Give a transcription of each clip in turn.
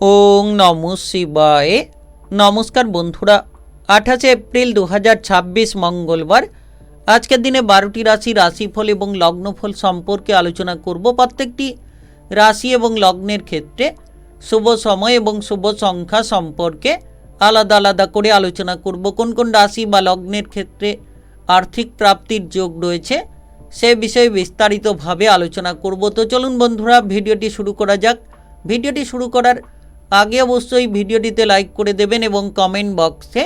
ওং নমঃ শিবায়। নমস্কার বন্ধুরা, 28 এপ্রিল 2026 মঙ্গলবার। আজকের দিনে 12টি রাশিফল এবং লগ্নফল সম্পর্কে আলোচনা করব। প্রত্যেকটি রাশি এবং লগ্নের ক্ষেত্রে শুভ সময় এবং শুভ সংখ্যা সম্পর্কে আলাদা আলাদা করে আলোচনা করব। কোন কোন রাশি বা লগ্নের ক্ষেত্রে আর্থিক প্রাপ্তির যোগ রয়েছে সে বিষয়ে বিস্তারিতভাবে আলোচনা করব। তো চলুন বন্ধুরা, ভিডিওটি শুরু করা যাক। ভিডিওটি শুরু করার আগে অবশ্যই ভিডিওটিতে লাইক করে দেবেন এবং কমেন্ট বক্সে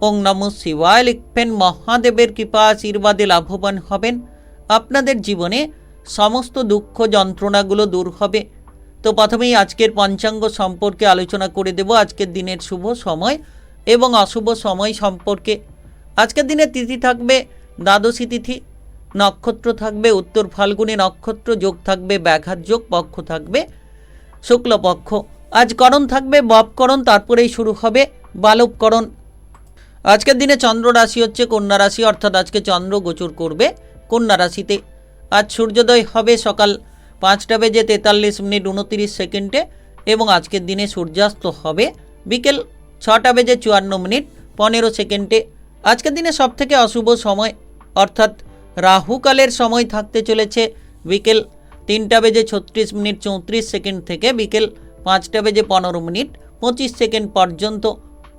ওং নমঃ শিবায় লিখবেন। মহাদেবের কৃপা আশীর্বাদে লাভবান হবেন। আপনাদের জীবনে সমস্ত দুঃখ যন্ত্রণাগুলো দূর হবে। তো প্রথমেই আজকের পঞ্চাঙ্গ সম্পর্কে আলোচনা করে দেব, আজকের দিনের শুভ সময় এবং অশুভ সময় সম্পর্কে। আজকের দিনে তিথি থাকবে দ্বাদশী তিথি, নক্ষত্র থাকবে উত্তর ফাল্গুনী নক্ষত্র, যোগ থাকবে ব্যাঘাত যোগ, পক্ষ থাকবে শুক্লপক্ষ। আজ করণ থাকবে ববকরণ, তারপরেই শুরু হবে বালবকরণ। আজকের দিনে চন্দ্র রাশি হচ্ছে কন্যা রাশি, অর্থাৎ আজকে চন্দ্র গোচর করবে কন্যা রাশিতে। আজ সূর্যোদয় হবে সকাল 5:43:29 এবং আজকের দিনে সূর্যাস্ত হবে বিকেল 6:54:15। আজকের দিনে সবথেকে অশুভ সময় অর্থাৎ রাহুকালের সময় থাকতে চলেছে বিকেল 3:36:34 থেকে বিকেল 5:15:25 পর্যন্ত।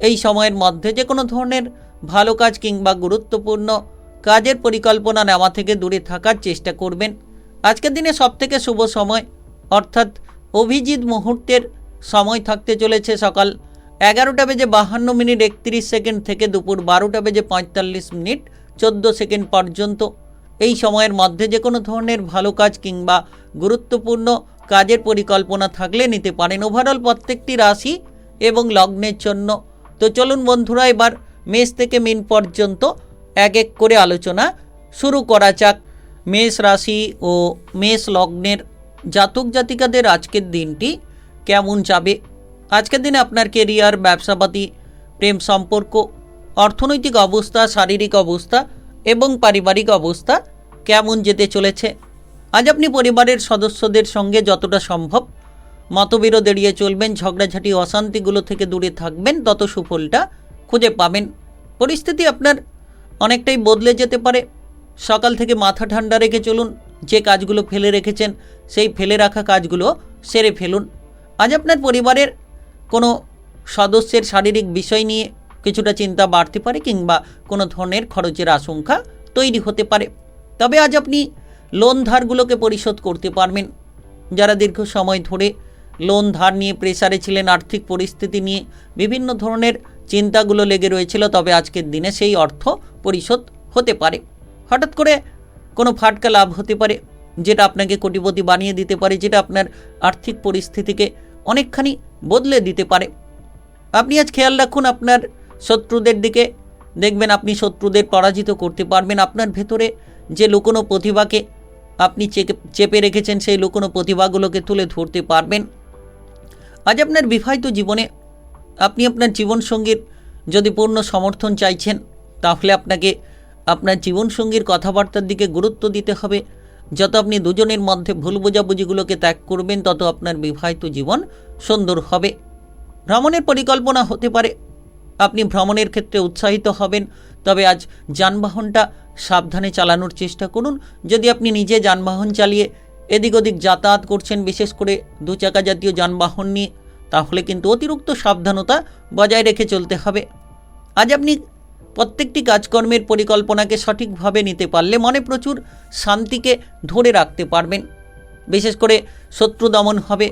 এই সময়ের মধ্যে যে কোনো ধরনের ভালো কাজ কিংবা গুরুত্বপূর্ণ কাজের পরিকল্পনা নেওয়া থেকে দূরে থাকার চেষ্টা করবেন। আজকের দিনে সবথেকে শুভ সময় অর্থাৎ অভিজিৎ মুহূর্তের সময় থাকতে চলেছে সকাল 11:52:31 থেকে দুপুর 12:45:14 পর্যন্ত। এই সময়ের মধ্যে যে কোনো ধরনের ভালো কাজ কিংবা গুরুত্বপূর্ণ কাজের পরিকল্পনা থাকলে নিতে পারেন। ওভারঅল প্রত্যেকটি রাশি এবং লগ্নের জন্য। তো চলুন বন্ধুরা, এবার মেষ থেকে মীন পর্যন্ত এক এক করে আলোচনা শুরু করা যাক। মেষ রাশি ও মেষ লগ্নের জাতক জাতিকাদের আজকের দিনটি কেমন যাবে? আজকের দিনে আপনার কেরিয়ার, ব্যবসাপাতি, প্রেম সম্পর্ক, অর্থনৈতিক অবস্থা, শারীরিক অবস্থা এবং পারিবারিক অবস্থা কেমন যেতে চলেছে? আজ আপনি পরিবারের সদস্যদের সঙ্গে যতটা সম্ভব মতবিরোধ এড়িয়ে চলবেন, ঝগড়াঝাটি অশান্তিগুলো থেকে দূরে থাকবেন, তত সুফলটা খুঁজে পাবেন। পরিস্থিতি আপনার অনেকটাই বদলে যেতে পারে। সকাল থেকে মাথা ঠান্ডা রেখে চলুন। যে কাজগুলো ফেলে রেখেছেন সেই ফেলে রাখা কাজগুলো সেরে ফেলুন। আজ আপনার পরিবারের কোনো সদস্যের শারীরিক বিষয় নিয়ে কিছুটা চিন্তা বাড়তে পারে কিংবা কোনো ধরনের খরচের আশঙ্কা তৈরি হতে পারে। তবে আজ আপনি লোন ধারগুলোকে পরিশোধ করতে পারবেন। যারা দীর্ঘ সময় ধরে লোন ধার নিয়ে প্রেসারে ছিলেন, আর্থিক পরিস্থিতি নিয়ে বিভিন্ন ধরনের চিন্তাগুলো লেগে রয়েছিল, তবে আজকের দিনে সেই অর্থ পরিশোধ হতে পারে। হঠাৎ করে কোনো ফাটকা লাভ হতে পারে যেটা আপনাকে কোটিপতি বানিয়ে দিতে পারে, যেটা আপনার আর্থিক পরিস্থিতিকে অনেকখানি বদলে দিতে পারে। আপনি আজ খেয়াল রাখুন আপনার শত্রুদের দিকে, দেখবেন আপনি শত্রুদের পরাজিত করতে পারবেন। আপনার ভেতরে যে লুকোনো প্রতিভাকে আপনি চেপে রেখেছেন সেই লুকোনো প্রতিভাগুলোকে তুলে ধরতে পারবেন। আজ আপনার বিবাহিত জীবনে আপনি আপনার জীবনসঙ্গীর যদি পূর্ণ সমর্থন চাইছেন, তাহলে আপনাকে আপনার জীবনসঙ্গীর কথাবার্তার দিকে গুরুত্ব দিতে হবে। যত আপনি দুজনের মধ্যে ভুল বোঝাবুঝিগুলোকে ত্যাগ করবেন, তত আপনার বিবাহিত জীবন সুন্দর হবে। ভ্রমণের পরিকল্পনা হতে পারে, আপনি ভ্রমণের ক্ষেত্রে উৎসাহিত হবেন। তবে আজ যানবাহনটা সাবধানে চালানোর চেষ্টা করুন। যদি আপনি নিজে যানবাহন চালিয়ে এদিক ওদিক যাতায়াত করছেন, বিশেষ করে দুচাকা জাতীয় যানবাহন নিয়ে, তাহলে কিন্তু অতিরিক্ত সাবধানতা বজায় রেখে চলতে হবে। আজ আপনি প্রত্যেকটি কাজকর্মের পরিকল্পনাকে সঠিকভাবে নিতে পারলে মনে প্রচুর শান্তিকে ধরে রাখতে পারবেন। বিশেষ করে শত্রু দমন হবে।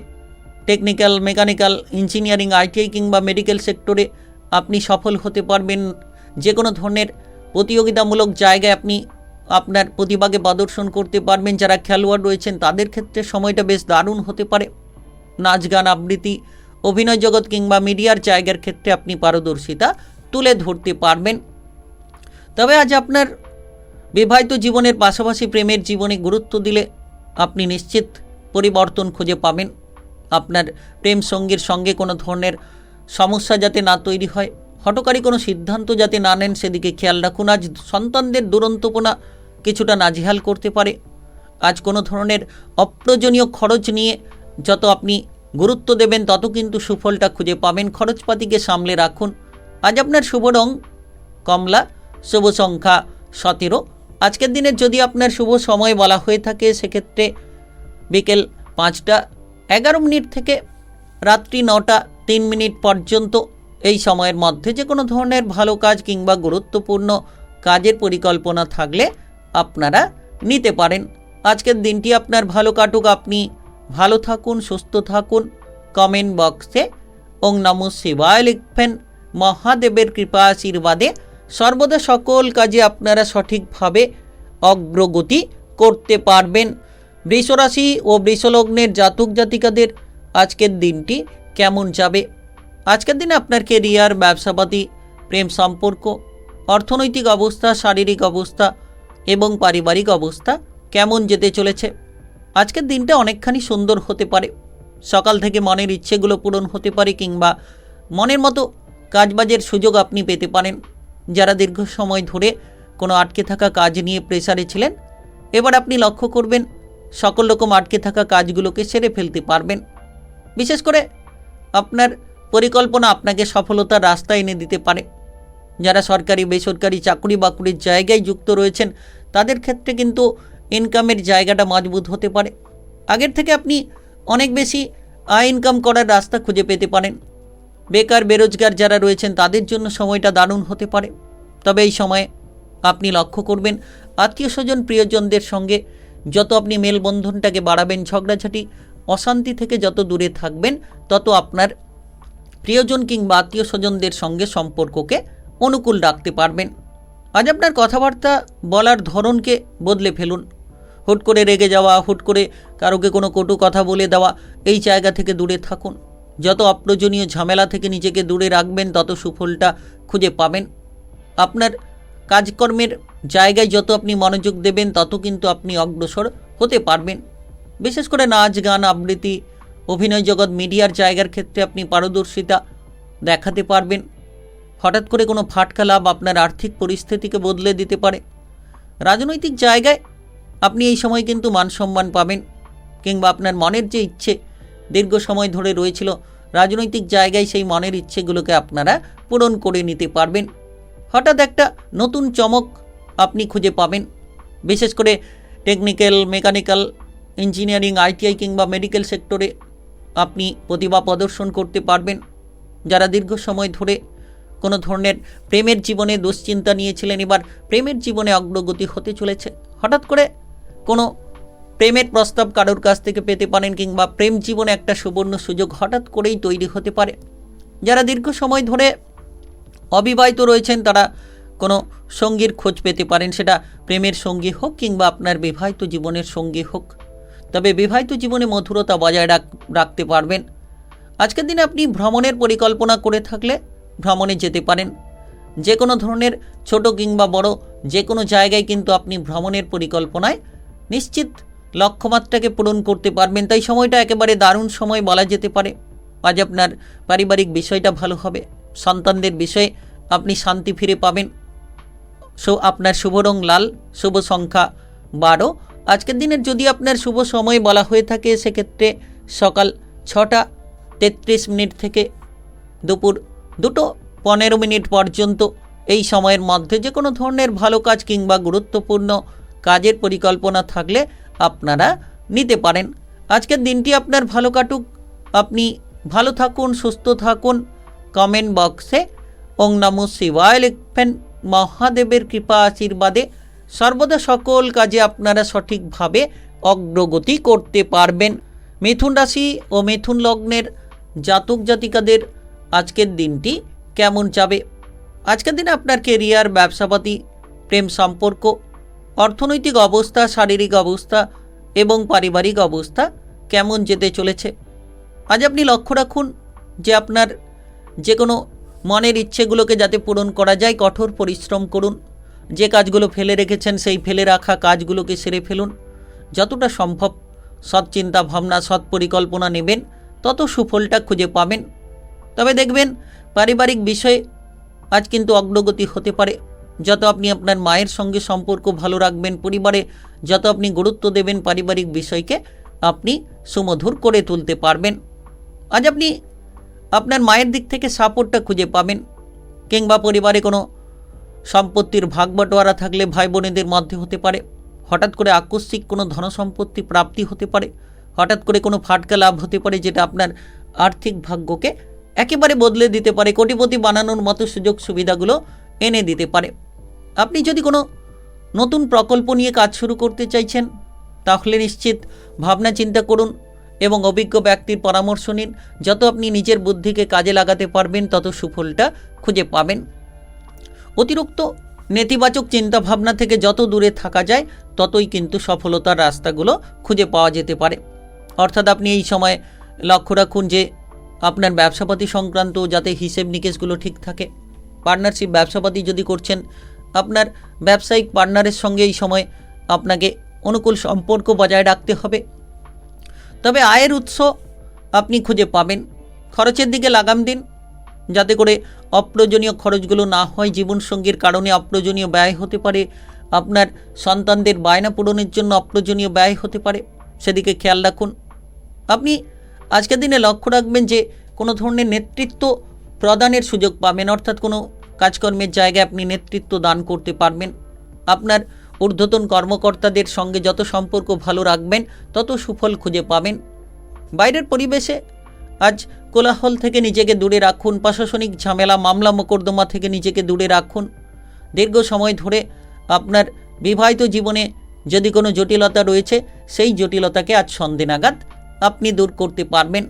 টেকনিক্যাল, মেকানিক্যাল, ইঞ্জিনিয়ারিং, আইটিআই কিংবা মেডিকেল সেক্টরে আপনি সফল হতে পারবেন। যে কোনো ধরনের প্রতিযোগিতামূলক জায়গায় আপনি আপনার প্রতিভাকে প্রদর্শন করতে পারবেন। যারা খেলোয়াড় রয়েছেন তাদের ক্ষেত্রে সময়টা বেশ দারুণ হতে পারে। নাচ, গান, আবৃত্তি, অভিনয় জগৎ কিংবা মিডিয়ার জায়গার ক্ষেত্রে আপনি পারদর্শিতা তুলে ধরতে পারবেন। তবে আজ আপনার বিবাহিত জীবনের পাশাপাশি প্রেমের জীবনে গুরুত্ব দিলে আপনি নিশ্চিত পরিবর্তন খুঁজে পাবেন। আপনার প্রেম সঙ্গীর সঙ্গে কোনো ধরনের সমস্যা যাতে না তৈরি হয়, হঠকারী কোনো সিদ্ধান্ত যাতে না নেন, সেদিকে খেয়াল রাখুন। আজ সন্তানদের দুরন্তপনা কিছুটা নাজেহাল করতে পারে। আজ কোনো ধরনের অপ্রয়োজনীয় খরচ নিয়ে যত আপনি গুরুত্ব দেবেন তত কিন্তু সুফলটা খুঁজে পাবেন। খরচপাতিকে সামলে রাখুন। আজ আপনার শুভ রং কমলা, শুভ সংখ্যা 17। আজকের দিনের যদি আপনার শুভ সময় বলা হয়ে থাকে সেক্ষেত্রে বিকেল 5টা 11 মিনিট থেকে রাত্রি 9টা 3 মিনিট পর্যন্ত। এই সময়ের মধ্যে যে কোনো ধরনের ভালো কাজ কিংবা গুরুত্বপূর্ণ কাজের পরিকল্পনা থাকলে আপনারা নিতে পারেন। আজকের দিনটি আপনার ভালো কাটুক, আপনি ভালো থাকুন, সুস্থ থাকুন। কমেন্ট বক্সে ওং নমঃ শিবায় লিখবেন। মহাদেবের কৃপা আশীর্বাদে সর্বদা সকল কাজে আপনারা সঠিকভাবে অগ্রগতি করতে পারবেন। বৃষরাশি ও বৃষলগ্নের জাতক জাতিকাদের আজকের দিনটি কেমন যাবে? আজকের দিনে আপনার কেরিয়ার, ব্যবসাপাতি, প্রেম সম্পর্ক, অর্থনৈতিক অবস্থা, শারীরিক অবস্থা এবং পারিবারিক অবস্থা কেমন যেতে চলেছে? আজকের দিনটা অনেকখানি সুন্দর হতে পারে। সকাল থেকে মনের ইচ্ছেগুলো পূরণ হতে পারে কিংবা মনের মতো কাজবাজের সুযোগ আপনি পেতে পারেন। যারা দীর্ঘ সময় ধরে কোনো আটকে থাকা কাজ নিয়ে প্রেসারে ছিলেন, এবার আপনি লক্ষ্য করবেন সকল রকম আটকে থাকা কাজগুলোকে সেরে ফেলতে পারবেন। বিশেষ করে আপনার পরিকল্পনা আপনাকে সফলতার রাস্তা এনে দিতে পারে। যারা সরকারি বেসরকারি চাকরি বাকরির জায়গায় যুক্ত রয়েছেন তাদের ক্ষেত্রে কিন্তু ইনকামের জায়গাটা মজবুত হতে পারে। আগের থেকে আপনি অনেক বেশি আয় ইনকাম করার রাস্তা খুঁজে পেতে পারেন। বেকার বেরোজগার যারা রয়েছেন তাদের জন্য সময়টা দারুণ হতে পারে। তবে এই সময়ে আপনি লক্ষ্য করবেন আত্মীয় স্বজন প্রিয়জনদের সঙ্গে যত আপনি মেলবন্ধনটাকে বাড়াবেন, ঝগড়াঝাটি অশান্তি থেকে যত দূরে থাকবেন তত আপনার প্রিয়জন কিংবা আত্মীয় স্বজনদের সঙ্গে সম্পর্ককে অনুকূল রাখতে পারবেন। আজ আপনার কথাবার্তা বলার ধরনকে বদলে ফেলুন। হুট করে রেগে যাওয়া, হুট করে কারোকে কোনো কটু কথা বলে দেওয়া, এই জায়গা থেকে দূরে থাকুন। যত অপ্রয়োজনীয় ঝামেলা থেকে নিজেকে দূরে রাখবেন তত সুফলটা খুঁজে পাবেন। আপনার কাজকর্মের জায়গায় যত আপনি মনোযোগ দেবেন তত কিন্তু আপনি অগ্রসর হতে পারবেন। বিশেষ করে নাচ, গান, আবৃত্তি, অভিনয় জগৎ, মিডিয়ার জায়গার ক্ষেত্রে আপনি পারদর্শিতা দেখাতে পারবেন। হঠাৎ করে কোনো ফাটকা লাভ আপনার আর্থিক পরিস্থিতিকে বদলে দিতে পারে। রাজনৈতিক জায়গায় আপনি এই সময় কিন্তু মান সম্মান পাবেন কিংবা আপনার মনের যে ইচ্ছে দীর্ঘ সময় ধরে রয়েছিল রাজনৈতিক জায়গায় সেই মনের ইচ্ছেগুলোকে আপনারা পূরণ করে নিতে পারবেন। হঠাৎ একটা নতুন চমক আপনি খুঁজে পাবেন। বিশেষ করে টেকনিক্যাল, মেকানিক্যাল, ইঞ্জিনিয়ারিং, আইটিআই কিংবা মেডিকেল সেক্টরে আপনি প্রতিভা প্রদর্শন করতে পারবেন। যারা দীর্ঘ সময় ধরে কোনো ধরনের প্রেমের জীবনে দুশ্চিন্তা নিয়েছিলেন, এবার প্রেমের জীবনে অগ্রগতি হতে চলেছে। হঠাৎ করে কোনো প্রেমের প্রস্তাব কারোর কাছ থেকে পেতে পারেন কিংবা প্রেম জীবনে একটা সুবর্ণ সুযোগ হঠাৎ করেই তৈরি হতে পারে। যারা দীর্ঘ সময় ধরে অবিবাহিত রয়েছেন তারা কোনো সঙ্গীর খোঁজ পেতে পারেন, সেটা প্রেমের সঙ্গী হোক কিংবা আপনার বিবাহিত জীবনের সঙ্গী হোক। তবে বিবাহিত জীবনে মধুরতা বজায় রাখতে পারবেন। আজকের দিনে আপনি ভ্রমণের পরিকল্পনা করে থাকলে ভ্রমণে যেতে পারেন। যে কোনো ধরনের ছোট কিংবা বড় যে কোনো জায়গায় কিন্তু আপনি ভ্রমণের পরিকল্পনায় নিশ্চিত লক্ষ্যমাত্রাকে পূরণ করতে পারবেন। তাই সময়টা একেবারে দারুণ সময় বলা যেতে পারে। আজ আপনার পারিবারিক বিষয়টা ভালো হবে। সন্তানদের বিষয়ে আপনি শান্তি ফিরে পাবেন। আপনার শুভ রং লাল, শুভ সংখ্যা 12। আজকের দিনের যদি আপনার শুভ সময় বলা হয়ে থাকে সেক্ষেত্রে সকাল 6টা 33 মিনিট থেকে দুপুর 2টো 15 মিনিট পর্যন্ত। এই সময়ের মধ্যে যে কোনো ধরনের ভালো কাজ কিংবা গুরুত্বপূর্ণ কাজের পরিকল্পনা থাকলে আপনারা নিতে পারেন। আজকের দিনটি আপনার ভালো কাটুক, আপনি ভালো থাকুন, সুস্থ থাকুন। কমেন্ট বক্সে ওং নমঃ শিবায় লিখবেন। মহাদেবের কৃপা আশীর্বাদে সর্বদা সকল কাজে আপনারা সঠিকভাবে অগ্রগতি করতে পারবেন। মিথুন রাশি ও মিথুন লগ্নের জাতক জাতিকাদের আজকের দিনটি কেমন যাবে? আজকের দিনে আপনার কেরিয়ার, ব্যবসাপাতি, প্রেম সম্পর্ক, অর্থনৈতিক অবস্থা, শারীরিক অবস্থা এবং পারিবারিক অবস্থা কেমন যেতে চলেছে? আজ আপনি লক্ষ্য রাখুন যে আপনার যে কোনো মনের ইচ্ছেগুলোকে যাতে পূরণ করা যায় কঠোর পরিশ্রম করুন। যে কাজগুলো ফেলে রেখেছেন সেই ফেলে রাখা কাজগুলোকে সেরে ফেলুন। যতটা সম্ভব সৎ চিন্তা ভাবনা, সৎ পরিকল্পনা নেবেন তত সুফলটা খুঁজে পাবেন। তবে দেখবেন পারিবারিক বিষয়ে আজ কিন্তু অগ্রগতি হতে পারে। যত আপনি আপনার মায়ের সঙ্গে সম্পর্ক ভালো রাখবেন, পরিবারে যত আপনি গুরুত্ব দেবেন পারিবারিক বিষয়কে আপনি সুমধুর করে তুলতে পারবেন। আজ আপনি আপনার মায়ের দিক থেকে সাপোর্টটা খুঁজে পাবেন, কিংবা পরিবারে কোনো সম্পত্তির ভাগ বাটোয়ারা থাকলে ভাই বোনেদের মধ্যে হতে পারে। হঠাৎ করে আকস্মিক কোনো ধনসম্পত্তি প্রাপ্তি হতে পারে, হঠাৎ করে কোনো ফাটকা লাভ হতে পারে, যেটা আপনার আর্থিক ভাগ্যকে একেবারে বদলে দিতে পারে, কোটিপতি বানানোর মতো সুযোগ সুবিধাগুলো এনে দিতে পারে। আপনি যদি কোনো নতুন প্রকল্প নিয়ে কাজ শুরু করতে চাইছেন, তাহলে নিশ্চিত ভাবনা চিন্তা করুন এবং অভিজ্ঞ ব্যক্তির পরামর্শ নিন। যত আপনি নিজের বুদ্ধিকে কাজে লাগাতে পারবেন, তত সুফলটা খুঁজে পাবেন। অতিরিক্ত নেতিবাচক চিন্তাভাবনা থেকে যত দূরে থাকা যায়, ততই কিন্তু সফলতার রাস্তাগুলো খুঁজে পাওয়া যেতে পারে। অর্থাৎ আপনি এই সময় লক্ষ্য রাখুন যে আপনার ব্যবসাপাতি সংক্রান্ত যাতে হিসেব নিকেশগুলো ঠিক থাকে। পার্টনারশিপ ব্যবসাপাতি যদি করছেন, আপনার ব্যবসায়িক পার্টনারের সঙ্গে এই সময় আপনাকে অনুকূল সম্পর্ক বজায় রাখতে হবে। তবে আয়ের উৎস আপনি খুঁজে পাবেন। খরচের দিকে লাগাম দিন, যাতে করে অপ্রয়োজনীয় খরচগুলো না হয়। জীবনসঙ্গীর কারণে অপ্রয়োজনীয় ব্যয় হতে পারে, আপনার সন্তানদের বায়না পূরণের জন্য অপ্রয়োজনীয় ব্যয় হতে পারে, সেদিকে খেয়াল রাখুন। আপনি আজকের দিনে লক্ষ্য রাখবেন যে কোনো ধরনের নেতৃত্ব প্রদানের সুযোগ পাবেন, অর্থাৎ কোনো কাজকর্মের জায়গায় আপনি নেতৃত্ব দান করতে পারবেন। আপনার ঊর্ধ্বতন কর্মকর্তাদের সঙ্গে যত সম্পর্ক ভালো রাখবেন, তত সুফল খুঁজে পাবেন। বাইরের পরিবেশে আজ কোলাহল থেকে নিজেকে দূরে রাখুন, প্রশাসনিক ঝামেলা মামলা মোকদ্দমা থেকে নিজেকে দূরে রাখুন। দীর্ঘ সময় ধরে আপনার বিবাহিত জীবনে যদি কোনো জটিলতা রয়েছে, সেই জটিলতাকে আজ সন্ধে নাগাদ আপনি দূর করতে পারবেন।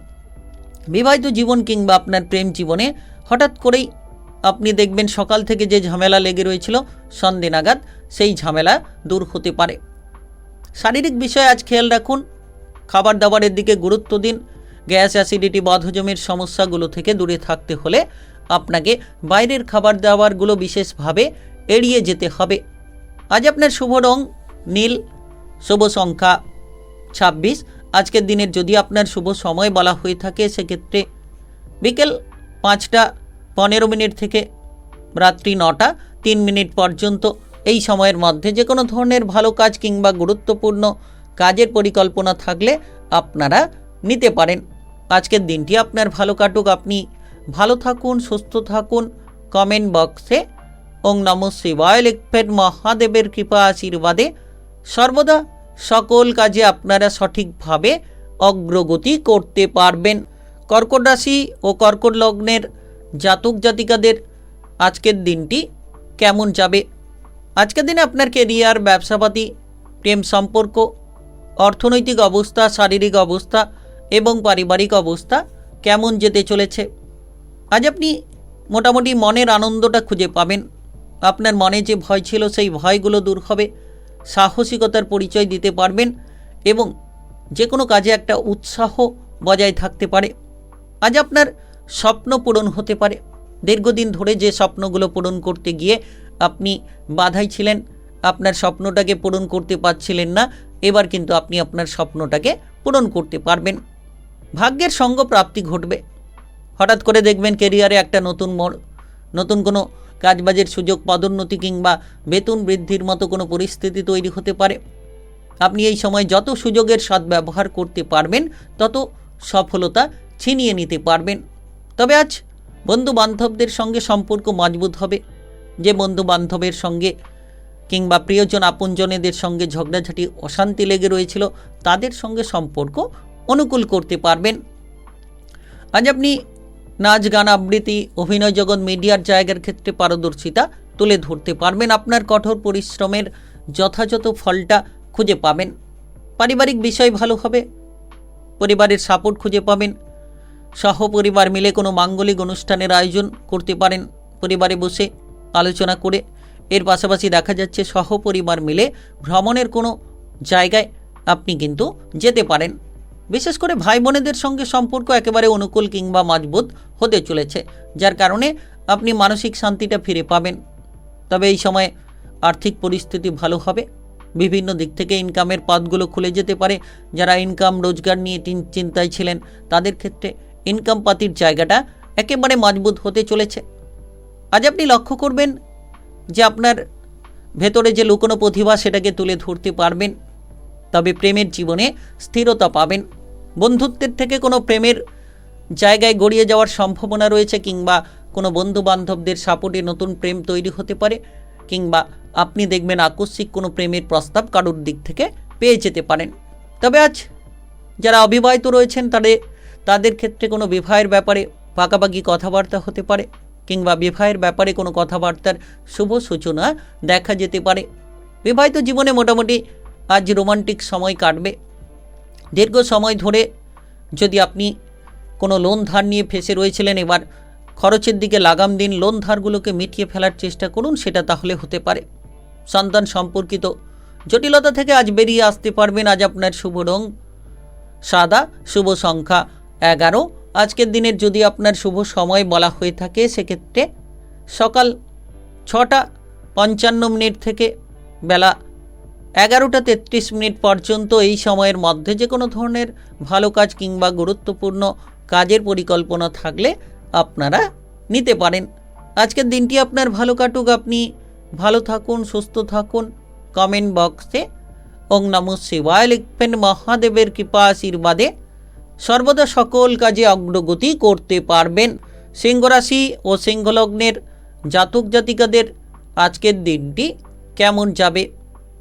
বিবাহিত জীবন কিংবা আপনার প্রেম জীবনে হঠাৎ করেই আপনি দেখবেন সকাল থেকে যে ঝামেলা লেগে রয়েছিল, সন্ধে নাগাদ সেই ঝামেলা দূর হতে পারে। শারীরিক বিষয়ে আজ খেয়াল রাখুন, খাবার দাবারের দিকে গুরুত্ব দিন। গ্যাস, অ্যাসিডিটি, বদহজমের সমস্যাগুলো থেকে দূরে থাকতে হলে আপনাকে বাইরের খাবার দাবারগুলো বিশেষভাবে এড়িয়ে যেতে হবে। আজ আপনার শুভ রং নীল, শুভ সংখ্যা 26। আজকের দিনের যদি আপনার শুভ সময় বলা হয়ে থাকে, সেক্ষেত্রে বিকেল 5টা 15 থেকে রাত্রি 9টা 3 পর্যন্ত। এই সময়ের মধ্যে যে কোনো ধরনের ভালো কাজ কিংবা গুরুত্বপূর্ণ কাজের পরিকল্পনা থাকলে আপনারা নিতে পারেন। আজকের দিনটি আপনার ভালো কাটুক, আপনি ভালো থাকুন, সুস্থ থাকুন। কমেন্ট বক্সে ওং নমঃ শিবায় লিখবেন। মহাদেবের কৃপা আশীর্বাদে সর্বদা সকল কাজে আপনারা সঠিকভাবে অগ্রগতি করতে পারবেন। কর্কট রাশি ও কর্কট লগ্নের জাতক জাতিকাদের আজকের দিনটি কেমন যাবে? আজকের দিনে আপনার কেরিয়ার, ব্যবসাপাতি, প্রেম সম্পর্ক, অর্থনৈতিক অবস্থা, শারীরিক অবস্থা এবং পারিবারিক অবস্থা কেমন যেতে চলেছে? আজ আপনি মোটামুটি মনের আনন্দটা খুঁজে পাবেন। আপনার মনে যে ভয় ছিল, সেই ভয়গুলো দূর হবে। সাহসিকতার পরিচয় দিতে পারবেন এবং যে কোনো কাজে একটা উৎসাহ বজায় থাকতে পারে। আজ আপনার স্বপ্ন পূরণ হতে পারে। দীর্ঘদিন ধরে যে স্বপ্নগুলো পূরণ করতে গিয়ে আপনি বাধাই ছিলেন, আপনার স্বপ্নটাকে পূরণ করতে পারছিলেন না, এবার কিন্তু আপনি আপনার স্বপ্নটাকে পূরণ করতে পারবেন। ভাগ্যের সঙ্গ প্রাপ্তি ঘটবে। হঠাৎ করে দেখবেন কেরিয়ারে একটা নতুন মোড়, নতুন কোনো কাজবাজের সুযোগ, পদোন্নতি কিংবা বেতন বৃদ্ধির মতো কোনো পরিস্থিতি তৈরি হতে পারে। আপনি এই সময় যত সুযোগের সদ্ব্যবহার করতে পারবেন, তত সফলতা ছিনিয়ে নিতে পারবেন। তবে আজ বন্ধু বান্ধবদের সঙ্গে সম্পর্ক মজবুত হবে। যে বন্ধু বান্ধবের সঙ্গে কিংবা প্রিয়জন আপনজনেদের সঙ্গে ঝগড়াঝাটি, অশান্তি লেগে রয়েছিল, তাদের সঙ্গে সম্পর্ক অনুকূল করতে পারবেন। আজ আপনি নাচ, গান, আবৃত্তি, অভিনয় জগৎ, মিডিয়ার জায়গার ক্ষেত্রে পারদর্শিতা তুলে ধরতে পারবেন। আপনার কঠোর পরিশ্রমের যথাযথ ফলটা খুঁজে পাবেন। পারিবারিক বিষয় ভালো হবে, পরিবারের সাপোর্ট খুঁজে পাবেন। সহপরিবার মিলে কোনো মাঙ্গলিক অনুষ্ঠানের আয়োজন করতে পারেন, পরিবারে বসে আলোচনা করে। এর পাশাপাশি দেখা যাচ্ছে সহপরিবার মিলে ভ্রমণের কোনো জায়গায় আপনি কিন্তু যেতে পারেন। বিশেষ করে ভাই বোনেদের সঙ্গে সম্পর্ক একেবারে অনুকূল কিংবা মজবুত হতে চলেছে, যার কারণে আপনি মানসিক শান্তিটা ফিরে পাবেন। তবে এই সময় আর্থিক পরিস্থিতি ভালো হবে। বিভিন্ন দিক থেকে ইনকামের পথগুলো খুলে যেতে পারে। যারা ইনকাম রোজগার নিয়ে চিন্তায় ছিলেন, তাদের ক্ষেত্রে ইনকাম পাতির জায়গাটা একেবারে মজবুত হতে চলেছে। আজ আপনি লক্ষ্য করবেন যে আপনার ভেতরে যে লুকোনো প্রতিভা, সেটাকে তুলে ধরতে পারবেন। তবে প্রেমের জীবনে স্থিরতা পাবেন। বন্ধুত্বের থেকে কোনো প্রেমের জায়গায় গড়িয়ে যাওয়ার সম্ভাবনা রয়েছে, কিংবা কোনো বন্ধু বান্ধবদের সাপোর্টে নতুন প্রেম তৈরি হতে পারে, কিংবা আপনি দেখবেন আকস্মিক কোনো প্রেমের প্রস্তাব কারোর দিক থেকে পেয়ে যেতে পারেন। তবে আজ যারা অবিবাহিত রয়েছেন তাদের ক্ষেত্রে কোনো বিবাহের ব্যাপারে পাকাপাকি কথাবার্তা হতে পারে, কিংবা বিবাহের ব্যাপারে কোনো কথাবার্তার শুভ সূচনা দেখা যেতে পারে। বিবাহিত জীবনে মোটামুটি আজ রোমান্টিক সময় কাটবে। দীর্ঘ সময় ধরে যদি আপনি কোনো লোন ধার নিয়ে ফেঁসে রয়েছিলেন, এবার খরচের দিকে লাগাম দিন, লোন ধারগুলোকে মিটিয়ে ফেলার চেষ্টা করুন, সেটা তাহলে হতে পারে। সন্তান সম্পর্কিত জটিলতা থেকে আজ বেরিয়ে আসতে পারবেন। আজ আপনার শুভ রং সাদা, শুভ সংখ্যা 11। আজকের দিনের যদি আপনার শুভ সময় বলা হয়ে থাকে সেক্ষেত্রে সকাল 6:55 থেকে বেলা 11:33 পর্যন্ত। এই সময়ের মধ্যে যে কোনো ধরনের ভালো কাজ কিংবা গুরুত্বপূর্ণ কাজের পরিকল্পনা থাকলে আপনারা নিতে পারেন। আজকের দিনটি আপনার ভালো কাটুক, আপনি ভালো থাকুন, সুস্থ থাকুন। কমেন্ট বক্সে ওং নমঃ শিবায় লিখবেন। মহাদেবের কৃপা আশীর্বাদে সর্বদা সকল কাজে অগ্রগতি করতে পারবেন। সিংহ রাশি ও সিংহ লগ্নের জাতক জাতিকাদের আজকের দিনটি কেমন যাবে?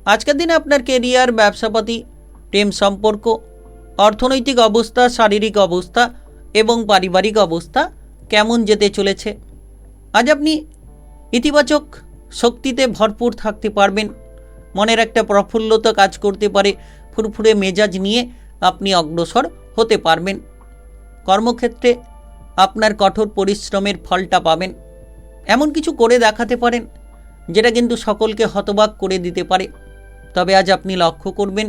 আজকের দিনে আপনার কেরিয়ার, ব্যবসাপাতি, প্রেম সম্পর্ক, অর্থনৈতিক অবস্থা, শারীরিক অবস্থা এবং পারিবারিক অবস্থা কেমন যেতে চলেছে? আজ আপনি ইতিবাচক শক্তিতে ভরপুর থাকতে পারবেন। মনের একটা প্রফুল্লতা কাজ করতে পারে, ফুরফুরে মেজাজ নিয়ে আপনি অগ্রসর হতে পারবেন। কর্মক্ষেত্রে আপনার কঠোর পরিশ্রমের ফলটা পাবেন। এমন কিছু করে দেখাতে পারেন যেটা কিন্তু সকলকে হতবাক করে দিতে পারে। তবে আজ আপনি লক্ষ্য করবেন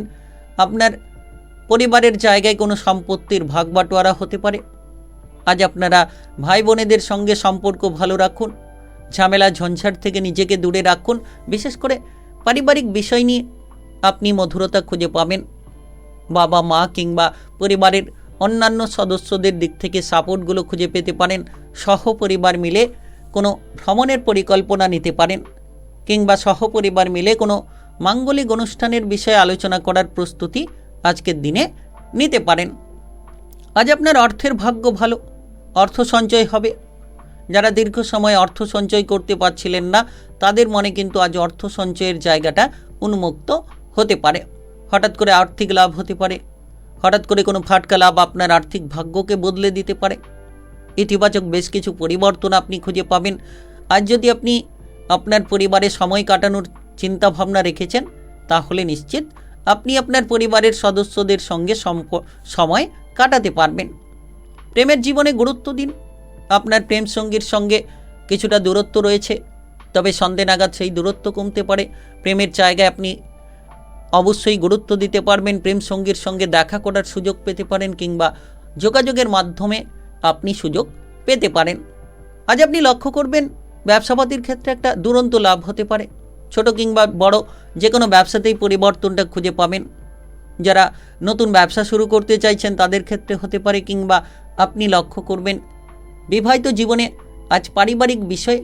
আপনার পরিবারের জায়গায় কোনো সম্পত্তির ভাগ বাটোয়ারা হতে পারে। আজ আপনারা ভাই বোনেদের সঙ্গে সম্পর্ক ভালো রাখুন, ঝামেলা ঝঞ্ঝাট থেকে নিজেকে দূরে রাখুন। বিশেষ করে পারিবারিক বিষয় নিয়ে আপনি মধুরতা খুঁজে পাবেন। বাবা মা কিংবা পরিবারের অন্যান্য সদস্যদের দিক থেকে সাপোর্টগুলো খুঁজে পেতে পারেন। সহপরিবার মিলে কোনো ভ্রমণের পরিকল্পনা নিতে পারেন, কিংবা সহপরিবার মিলে কোনো মাঙ্গলিক অনুষ্ঠানের বিষয়ে আলোচনা করার প্রস্তুতি আজকের দিনে নিতে পারেন। আজ আপনার অর্থের ভাগ্য ভালো, অর্থ সঞ্চয় হবে। যারা দীর্ঘ সময় অর্থ সঞ্চয় করতে পারছিলেন না, তাদের মনে কিন্তু আজ অর্থ সঞ্চয়ের জায়গাটা উন্মুক্ত হতে পারে। হঠাৎ করে আর্থিক লাভ হতে পারে, হঠাৎ করে কোনো ফাটকা লাভ আপনার আর্থিক ভাগ্যকে বদলে দিতে পারে। ইতিবাচক বেশ কিছু পরিবর্তন আপনি খুঁজে পাবেন। আজ যদি আপনি আপনার পরিবারে সময় কাটানোর চিন্তা ভাবনা রেখেছেন, তাহলে নিশ্চিত আপনি আপনার পরিবারের সদস্যদের সঙ্গে সময় কাটাতে পারবেন। প্রেমের জীবনে গুরুত্ব দিন। আপনার প্রেম সঙ্গীর সঙ্গে কিছুটা দূরত্ব রয়েছে, তবে সন্ধ্যে নাগাদ সেই দূরত্ব কমতে পারে। প্রেমের জায়গায় আপনি অবশ্যই গুরুত্ব দিতে পারবেন। প্রেম সঙ্গীর সঙ্গে দেখা করার সুযোগ পেতে পারেন, কিংবা যোগাযোগের মাধ্যমে আপনি সুযোগ পেতে পারেন। আজ আপনি লক্ষ্য করবেন ব্যবসাপাতির ক্ষেত্রে একটা দুরন্ত লাভ হতে পারে। ছোট কিংবা বড় যে কোনো ব্যবসাতেই পরিবর্তনটা খুঁজে পাবেন। যারা নতুন ব্যবসা শুরু করতে চাইছেন তাদের ক্ষেত্রে হতে পারে, কিংবা আপনি লক্ষ্য করবেন বিবাহিত জীবনে আজ পারিবারিক বিষয়ে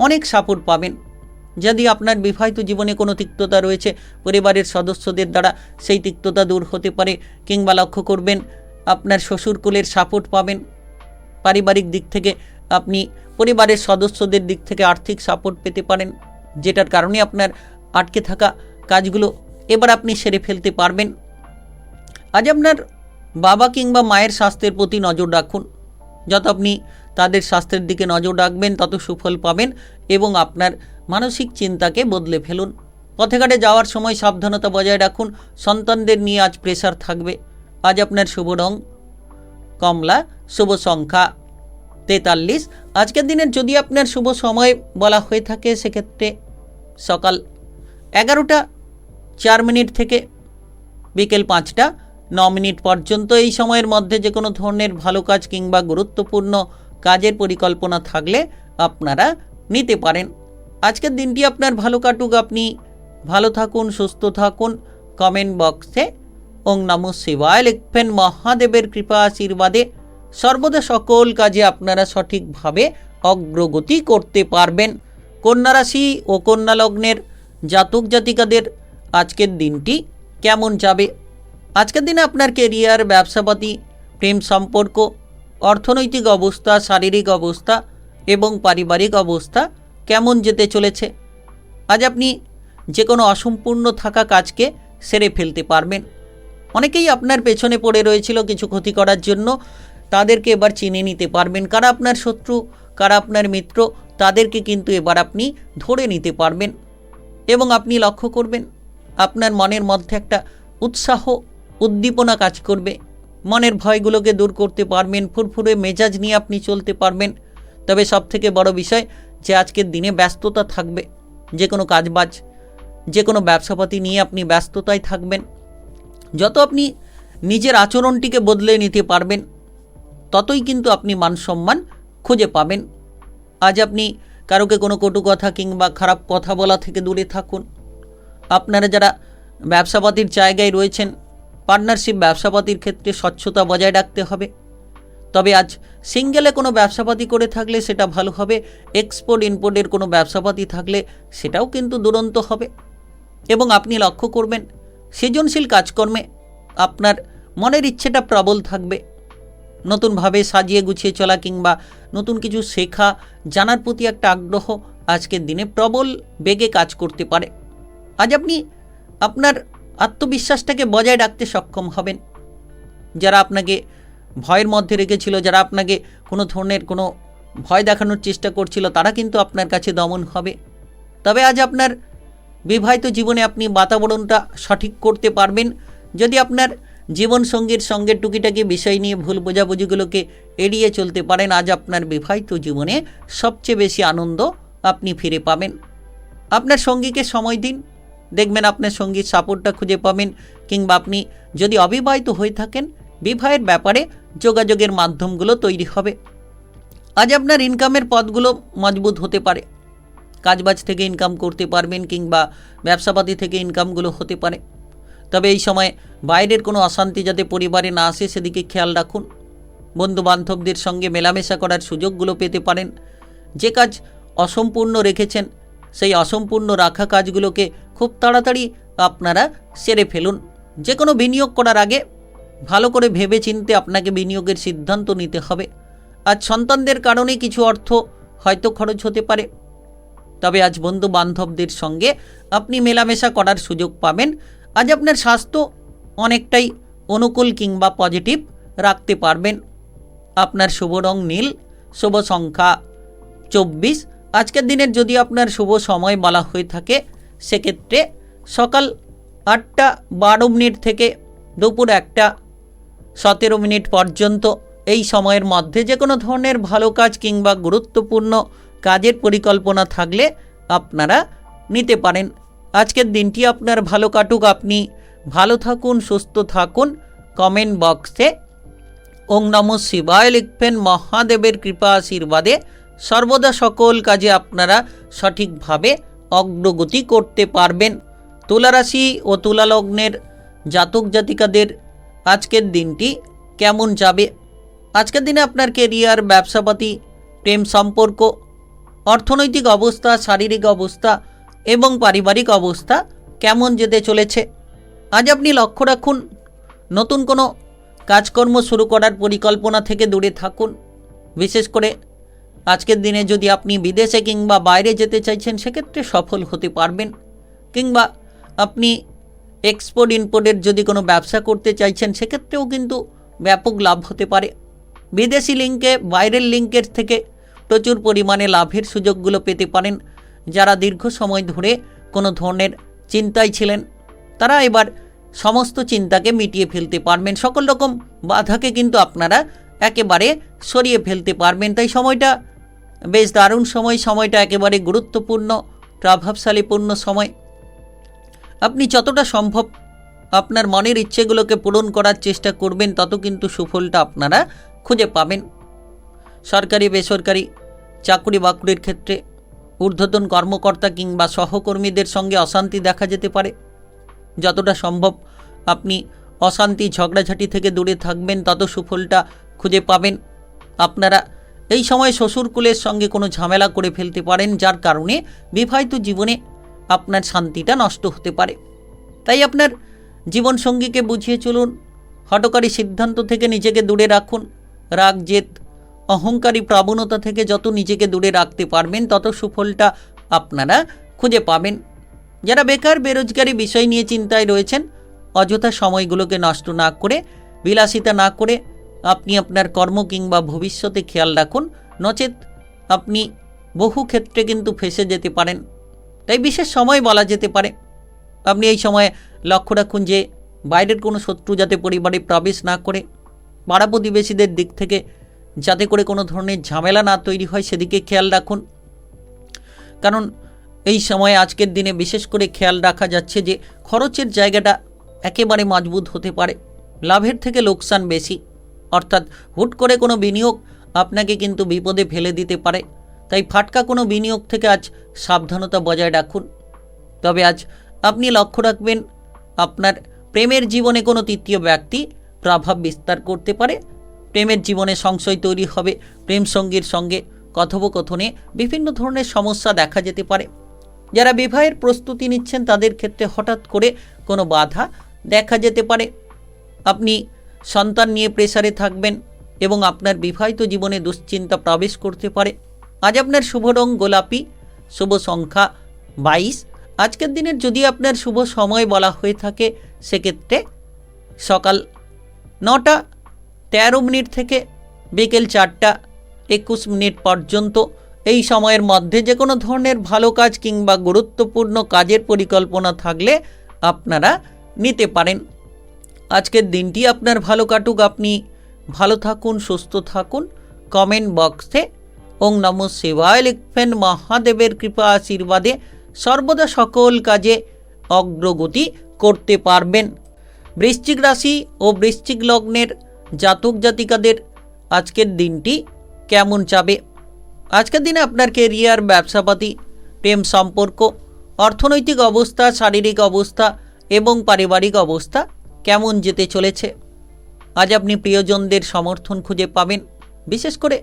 অনেক সাপোর্ট পাবেন। যদি আপনার বিবাহিত জীবনে কোনো তিক্ততা রয়েছে, পরিবারের সদস্যদের দ্বারা সেই তিক্ততা দূর হতে পারে, কিংবা লক্ষ্য করবেন আপনার শ্বশুরকুলের সাপোর্ট পাবেন। পারিবারিক দিক থেকে আপনি পরিবারের সদস্যদের দিক থেকে আর্থিক সাপোর্ট পেতে পারেন, যেটার কারণে আপনার আটকে থাকা কাজগুলো এবার আপনি সেরে ফেলতে পারবেন। আজ আপনার বাবা কিংবা মায়ের স্বাস্থ্যের প্রতি নজর রাখুন। যত আপনি তাদের স্বাস্থ্যের দিকে নজর রাখবেন, তত সুফল পাবেন এবং আপনার মানসিক চিন্তাকে বদলে ফেলুন। পথে ঘাটে যাওয়ার সময় সাবধানতা বজায় রাখুন। সন্তানদের নিয়ে আজ প্রেসার থাকবে। আজ আপনার শুভ রং কমলা, শুভ সংখ্যা 43। আজকের দিনের যদি আপনার শুভ সময় বলা হয়ে থাকে সেক্ষেত্রে সকাল 11:04 থেকে বিকেল 5:09 পর্যন্ত। এই সময়ের মধ্যে যে কোনো ধরনের ভালো কাজ কিংবা গুরুত্বপূর্ণ কাজের পরিকল্পনা থাকলে আপনারা নিতে পারেন। আজকের দিনটি আপনার ভালো কাটুক, আপনি ভালো থাকুন, সুস্থ থাকুন। কমেন্ট বক্সে ওং নমঃ শিবায় লিখবেন। মহাদেবের কৃপা আশীর্বাদে সর্বদা সকল কাজে আপনারা সঠিকভাবে অগ্রগতি করতে পারবেন। কন্যা রাশি ও কন্যা লগ্নের জাতক জাতিকাদের আজকের দিনটি কেমন যাবে? আজকের দিনে আপনার কেরিয়ার, ব্যবসাপাতি, প্রেম সম্পর্ক, অর্থনৈতিক অবস্থা, শারীরিক অবস্থা এবং পারিবারিক অবস্থা কেমন যেতে চলেছে। আজ আপনি যে কোনো অসম্পূর্ণ থাকা কাজকে সেরে ফেলতে পারবেন। অনেকেই আপনার পেছনে পড়ে রয়েছিল কিছু ক্ষতি করার জন্য, তাদেরকে এবার চিনে নিতে পারবেন। কারা আপনার শত্রু, কারা আপনার মিত্র, তাদেরকে কিন্তু এবার আপনি ধরে নিতে পারবেন। এবং আপনি লক্ষ্য করবেন আপনার মনের মধ্যে একটা উৎসাহ, উদ্দীপনা কাজ করবে। মনের ভয়গুলোকে দূর করতে পারবেন, ফুরফুরে মেজাজ নিয়ে আপনি চলতে পারবেন। তবে সবথেকে বড় বিষয় যে আজকের দিনে ব্যস্ততা থাকবে। যে কোনো কাজবাজ, যে কোনো ব্যবসাপাতি নিয়ে আপনি ব্যস্ততায় থাকবেন। যত আপনি নিজের আচরণটিকে বদলে নিতে পারবেন, ততই কিন্তু আপনি মান সম্মান খুঁজে পাবেন। আজ আপনি কারোকে কোনো কটু কথা কিংবা খারাপ কথা বলা থেকে দূরে থাকুন। আপনারা যারা ব্যবসাপাতির জায়গায় রয়েছেন, পার্টনারশিপ ব্যবসাপাতির ক্ষেত্রে স্বচ্ছতা বজায় রাখতে হবে। তবে আজ সিঙ্গেলে কোনো ব্যবসাপাতি করে থাকলে সেটা ভালো হবে, এক্সপোর্ট ইম্পোর্টের কোনো ব্যবসাপাতি থাকলে সেটাও কিন্তু দুরন্ত হবে। এবং আপনি লক্ষ্য করবেন সৃজনশীল কাজকর্মে আপনার মনের ইচ্ছেটা প্রবল থাকবে। নতুনভাবে সাজিয়ে গুছিয়ে চলা কিংবা নতুন কিছু শেখা, জানার প্রতি একটা আগ্রহ আজকের দিনে প্রবল বেগে কাজ করতে পারে। আজ আপনি আপনার আত্মবিশ্বাসটাকে বজায় রাখতে সক্ষম হবেন। যারা আপনাকে ভয়ের মধ্যে রেখেছিল, যারা আপনাকে কোনো ধরনের কোনো ভয় দেখানোর চেষ্টা করছিল, তারা কিন্তু আপনার কাছে দমন হবে। তবে আজ আপনার বিবাহিত জীবনে আপনি বাতাবরণটা সঠিক করতে পারবেন যদি আপনার জীবনসঙ্গীর সঙ্গে টুকিটাকি বিষয় নিয়ে ভুল বোঝাবুঝিগুলোকে এড়িয়ে চলতে পারেন। আজ আপনার বিবাহিত জীবনে সবচেয়ে বেশি আনন্দ আপনি ফিরে পাবেন। আপনার সঙ্গীকে সময় দিন, দেখবেন আপনার সঙ্গীর সাপোর্টটা খুঁজে পাবেন। কিংবা আপনি যদি অবিবাহিত হয়ে থাকেন, বিবাহের ব্যাপারে যোগাযোগের মাধ্যমগুলো তৈরি হবে। আজ আপনার ইনকামের পথগুলো মজবুত হতে পারে। কাজবাজ থেকে ইনকাম করতে পারবেন কিংবা ব্যবসাপাতি থেকে ইনকামগুলো হতে পারে। তবে এই সময় বাইরের কোনো অশান্তি যাতে পরিবারে না আসে সেদিকে খেয়াল রাখুন। বন্ধুবান্ধবদের সঙ্গে মেলামেশা করার সুযোগগুলো পেতে পারেন। যে কাজ অসম্পূর্ণ রেখেছেন, সেই অসম্পূর্ণ রাখা কাজগুলোকে খুব তাড়াতাড়ি আপনারা সেরে ফেলুন। যে কোনো বিনিয়োগ করার আগে ভালো করে ভেবে চিন্তে আপনাকে বিনিয়োগের সিদ্ধান্ত নিতে হবে। আজ সন্তানদের কারণে কিছু অর্থ হয়তো খরচ হতে পারে। তবে আজ বন্ধু বান্ধবদের সঙ্গে আপনি মেলামেশা করার সুযোগ পাবেন। আজ আপনার স্বাস্থ্য অনেকটাই অনুকূল কিংবা পজিটিভ রাখতে পারবেন। আপনার শুভ রং নীল, শুভ সংখ্যা 24। আজকের দিনের যদি আপনার শুভ সময় বলা হয়ে থাকে সেক্ষেত্রে সকাল 8টা 12 থেকে দুপুর 1টা 17 পর্যন্ত এই সময়ের মধ্যে যে কোনো ধরনের ভালো কাজ কিংবা গুরুত্বপূর্ণ কাজের পরিকল্পনা থাকলে আপনারা নিতে পারেন। আজকের দিনটি আপনার ভালো কাটুক, আপনি ভালো থাকুন, সুস্থ থাকুন। কমেন্ট বক্সে ওং নমঃ শিবায় লিখবেন। মহাদেবের কৃপা আশীর্বাদে সর্বদা সকল কাজে আপনারা সঠিকভাবে অগ্রগতি করতে পারবেন। তুলা রাশি ও তুলা লগ্নের জাতক জাতিকাদের আজকের দিনটি কেমন যাবে? আজকের দিনে আপনার কেরিয়ার, ব্যবসাপাতি, প্রেম সম্পর্ক, অর্থনৈতিক অবস্থা, শারীরিক অবস্থা এবং পারিবারিক অবস্থা কেমন যেতে চলেছে? আজ আপনি লক্ষ্য রাখুন নতুন কোনো কাজকর্ম শুরু করার পরিকল্পনা থেকে দূরে থাকুন। বিশেষ করে আজকের দিনে যদি আপনি বিদেশে কিংবা বাইরে যেতে চাইছেন সেক্ষেত্রে সফল হতে পারবেন। কিংবা আপনি এক্সপোর্ট ইম্পোর্টের যদি কোনো ব্যবসা করতে চাইছেন সেক্ষেত্রেও কিন্তু ব্যাপক লাভ হতে পারে। বিদেশি লিঙ্কে বাইরের লিঙ্কের থেকে প্রচুর পরিমাণে লাভের সুযোগগুলো পেতে পারেন। যারা দীর্ঘ সময় ধরে কোনো ধরনের চিন্তায় ছিলেন তারা এবার সমস্ত চিন্তাকে মিটিয়ে ফেলতে পারবেন। সকল রকম বাধাকে কিন্তু আপনারা একেবারে সরিয়ে ফেলতে পারবেন। তাই সময়টা বেশ দারুণ সময়, সময়টা একেবারে গুরুত্বপূর্ণ, প্রভাবশালীপূর্ণ সময়। আপনি যতটা সম্ভব আপনার মনের ইচ্ছেগুলোকে পূরণ করার চেষ্টা করবেন, তত কিন্তু সুফলটা আপনারা খুঁজে পাবেন। সরকারি বেসরকারি চাকরি বাকরির ক্ষেত্রে ঊর্ধ্বতন কর্মকর্তা কিংবা সহকর্মীদের সঙ্গে অশান্তি দেখা যেতে পারে। যতটা সম্ভব আপনি অশান্তি ঝগড়াঝাটি থেকে দূরে থাকবেন, তত সুফলটা খুঁজে পাবেন। আপনারা এই সময় শ্বশুরকুলের সঙ্গে কোনো ঝামেলা করে ফেলতে পারেন, যার কারণে বিবাহিত জীবনে আপনার শান্তিটা নষ্ট হতে পারে। তাই আপনার জীবনসঙ্গীকে বুঝিয়ে চলুন, হঠকারী সিদ্ধান্ত থেকে নিজেকে দূরে রাখুন। রাগ, জেদ, অহংকারী প্রবণতা থেকে যত নিজেকে দূরে রাখতে পারবেন তত সুফলটা আপনারা খুঁজে পাবেন। যারা বেকার, বেরোজগারি বিষয় নিয়ে চিন্তায় রয়েছেন, অযথা সময়গুলোকে নষ্ট না করে, বিলাসিতা না করে আপনি আপনার কর্ম কিংবা ভবিষ্যতে খেয়াল রাখুন, নচেত আপনি বহু ক্ষেত্রে কিন্তু ফেঁসে যেতে পারেন। তাই বিশেষ সময় বলা যেতে পারে। আপনি এই সময়ে লক্ষ্য রাখুন যে বাইরের কোনো শত্রু যাতে পরিবারে প্রবেশ না করে, পাড়া প্রতিবেশীদের দিক থেকে যাতে করে কোনো ধরনের ঝামেলা না তৈরি হয় সেদিকে খেয়াল রাখুন। কারণ এই সময়ে আজকের দিনে বিশেষ করে খেয়াল রাখা যাচ্ছে যে খরচের জায়গাটা একেবারে মজবুত হতে পারে, লাভের থেকে লোকসান বেশি। অর্থাৎ হুট করে কোনো বিনিয়োগ আপনাকে কিন্তু বিপদে ফেলে দিতে পারে। তাই ফাটকা কোনো বিনিয়োগ থেকে আজ সাবধানতা বজায় রাখুন। তবে আজ আপনি লক্ষ্য রাখবেন আপনার প্রেমের জীবনে কোনো তৃতীয় ব্যক্তি প্রভাব বিস্তার করতে পারে। প্রেমের জীবনে সংশয় তৈরি হবে। প্রেম সঙ্গীর সঙ্গে কথোপকথনে বিভিন্ন ধরনের সমস্যা দেখা যেতে পারে। যারা বিবাহের প্রস্তুতি নিচ্ছেন তাদের ক্ষেত্রে হঠাৎ করে কোনো বাধা দেখা যেতে পারে। আপনি সন্তান নিয়ে প্রেসারে থাকবেন এবং আপনার বিবাহিত জীবনে দুশ্চিন্তা প্রবেশ করতে পারে। আজ আপনার শুভ রং গোলাপি, শুভ সংখ্যা 22। আজকের দিনের যদি আপনার শুভ সময় বলা হয়ে থাকে সেক্ষেত্রে সকাল 9টা 13 মিনিট থেকে বিকেল 4টা 21 মিনিট পর্যন্ত। এই সময়ের মধ্যে যে কোনো ধরনের ভালো কাজ কিংবা গুরুত্বপূর্ণ কাজের পরিকল্পনা থাকলে আপনারা নিতে পারেন। আজকের দিনটি আপনার ভালো কাটুক, আপনি ভালো থাকুন, সুস্থ থাকুন। কমেন্ট বক্সে ওং নমঃ শিবায় লিখবেন। মহাদেবের কৃপা আশীর্বাদে সর্বদা সকল কাজে অগ্রগতি করতে পারবেন। বৃশ্চিক রাশি ও বৃশ্চিক লগ্নের জাতক জাতিকাদের আজকের দিনটি কেমন যাবে? আজকের দিনে আপনার কেরিয়ার, ব্যবসাপাতি, প্রেম সম্পর্ক, অর্থনৈতিক অবস্থা, শারীরিক অবস্থা এবং পারিবারিক অবস্থা কেমন যেতে চলেছে? আজ আপনি প্রিয়জনদের সমর্থন খুঁজে পাবেন। বিশেষ করে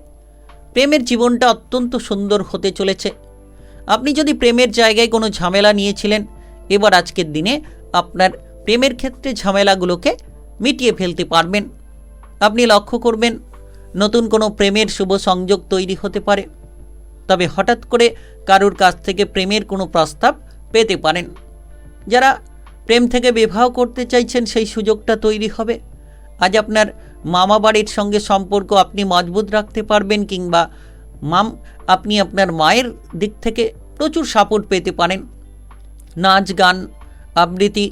প্রেমের জীবনটা অত্যন্ত সুন্দর হতে চলেছে। আপনি যদি প্রেমের জায়গায় কোনো ঝামেলা নিয়েছিলেন, এবার আজকের দিনে আপনার প্রেমের ক্ষেত্রে ঝামেলাগুলোকে মিটিয়ে ফেলতে পারবেন। আপনি লক্ষ্য করবেন নতুন কোনো প্রেমের শুভ সংযোগ তৈরি হতে পারে। তবে হঠাৎ করে কারোর কাছ থেকে প্রেমের কোনো প্রস্তাব পেতে পারেন। যারা প্রেম থেকে বিবাহ করতে চাইছেন সেই সুযোগটা তৈরি হবে। আজ আপনার মামা বাড়ির সঙ্গে সম্পর্ক আপনি মজবুত রাখতে পারবেন, কিংবা আপনি আপনার মায়ের দিক থেকে প্রচুর সাপোর্ট পেতে পারেন। নাচ, গান, আবৃত্তি,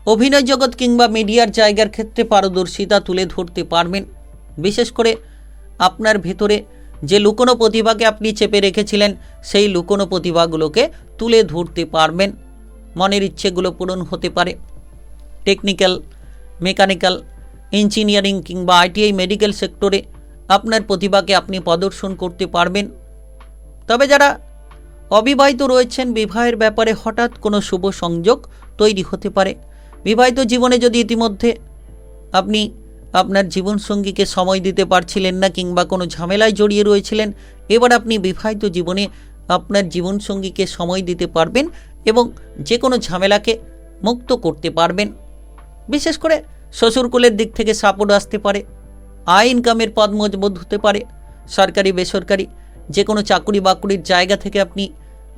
অভিনয় জগৎ কিংবা মিডিয়ার জায়গার ক্ষেত্রে পারদর্শিতা তুলে ধরতে পারবেন। বিশেষ করে আপনার ভেতরে যে লুকোনো প্রতিভাকে আপনি চেপে রেখেছিলেন সেই লুকোনো প্রতিভাগুলোকে তুলে ধরতে পারবেন। মনের ইচ্ছেগুলো পূরণ হতে পারে। টেকনিক্যাল, মেকানিক্যাল, ইঞ্জিনিয়ারিং কিংবা ITI মেডিকেল সেক্টরে আপনার প্রতিভাকে আপনি প্রদর্শন করতে পারবেন। তবে যারা অবিবাহিত রয়েছেন, বিবাহের ব্যাপারে হঠাৎ কোনো শুভ সংযোগ তৈরি হতে পারে। বিবাহিত জীবনে যদি ইতিমধ্যে আপনি আপনার জীবনসঙ্গীকে সময় দিতে পারছিলেন না কিংবা কোনো ঝামেলায় জড়িয়ে রয়েছিলেন, এবার আপনি বিবাহিত জীবনে আপনার জীবনসঙ্গীকে সময় দিতে পারবেন এবং যে কোনো ঝামেলাকে মুক্ত করতে পারবেন। বিশেষ করে শ্বশুরকুলের দিক থেকে সাপোর্ট আসতে পারে। আয় ইনকামের পথ মজবুত হতে পারে। সরকারি, বেসরকারি যে কোনো চাকরি বাকরির জায়গা থেকে আপনি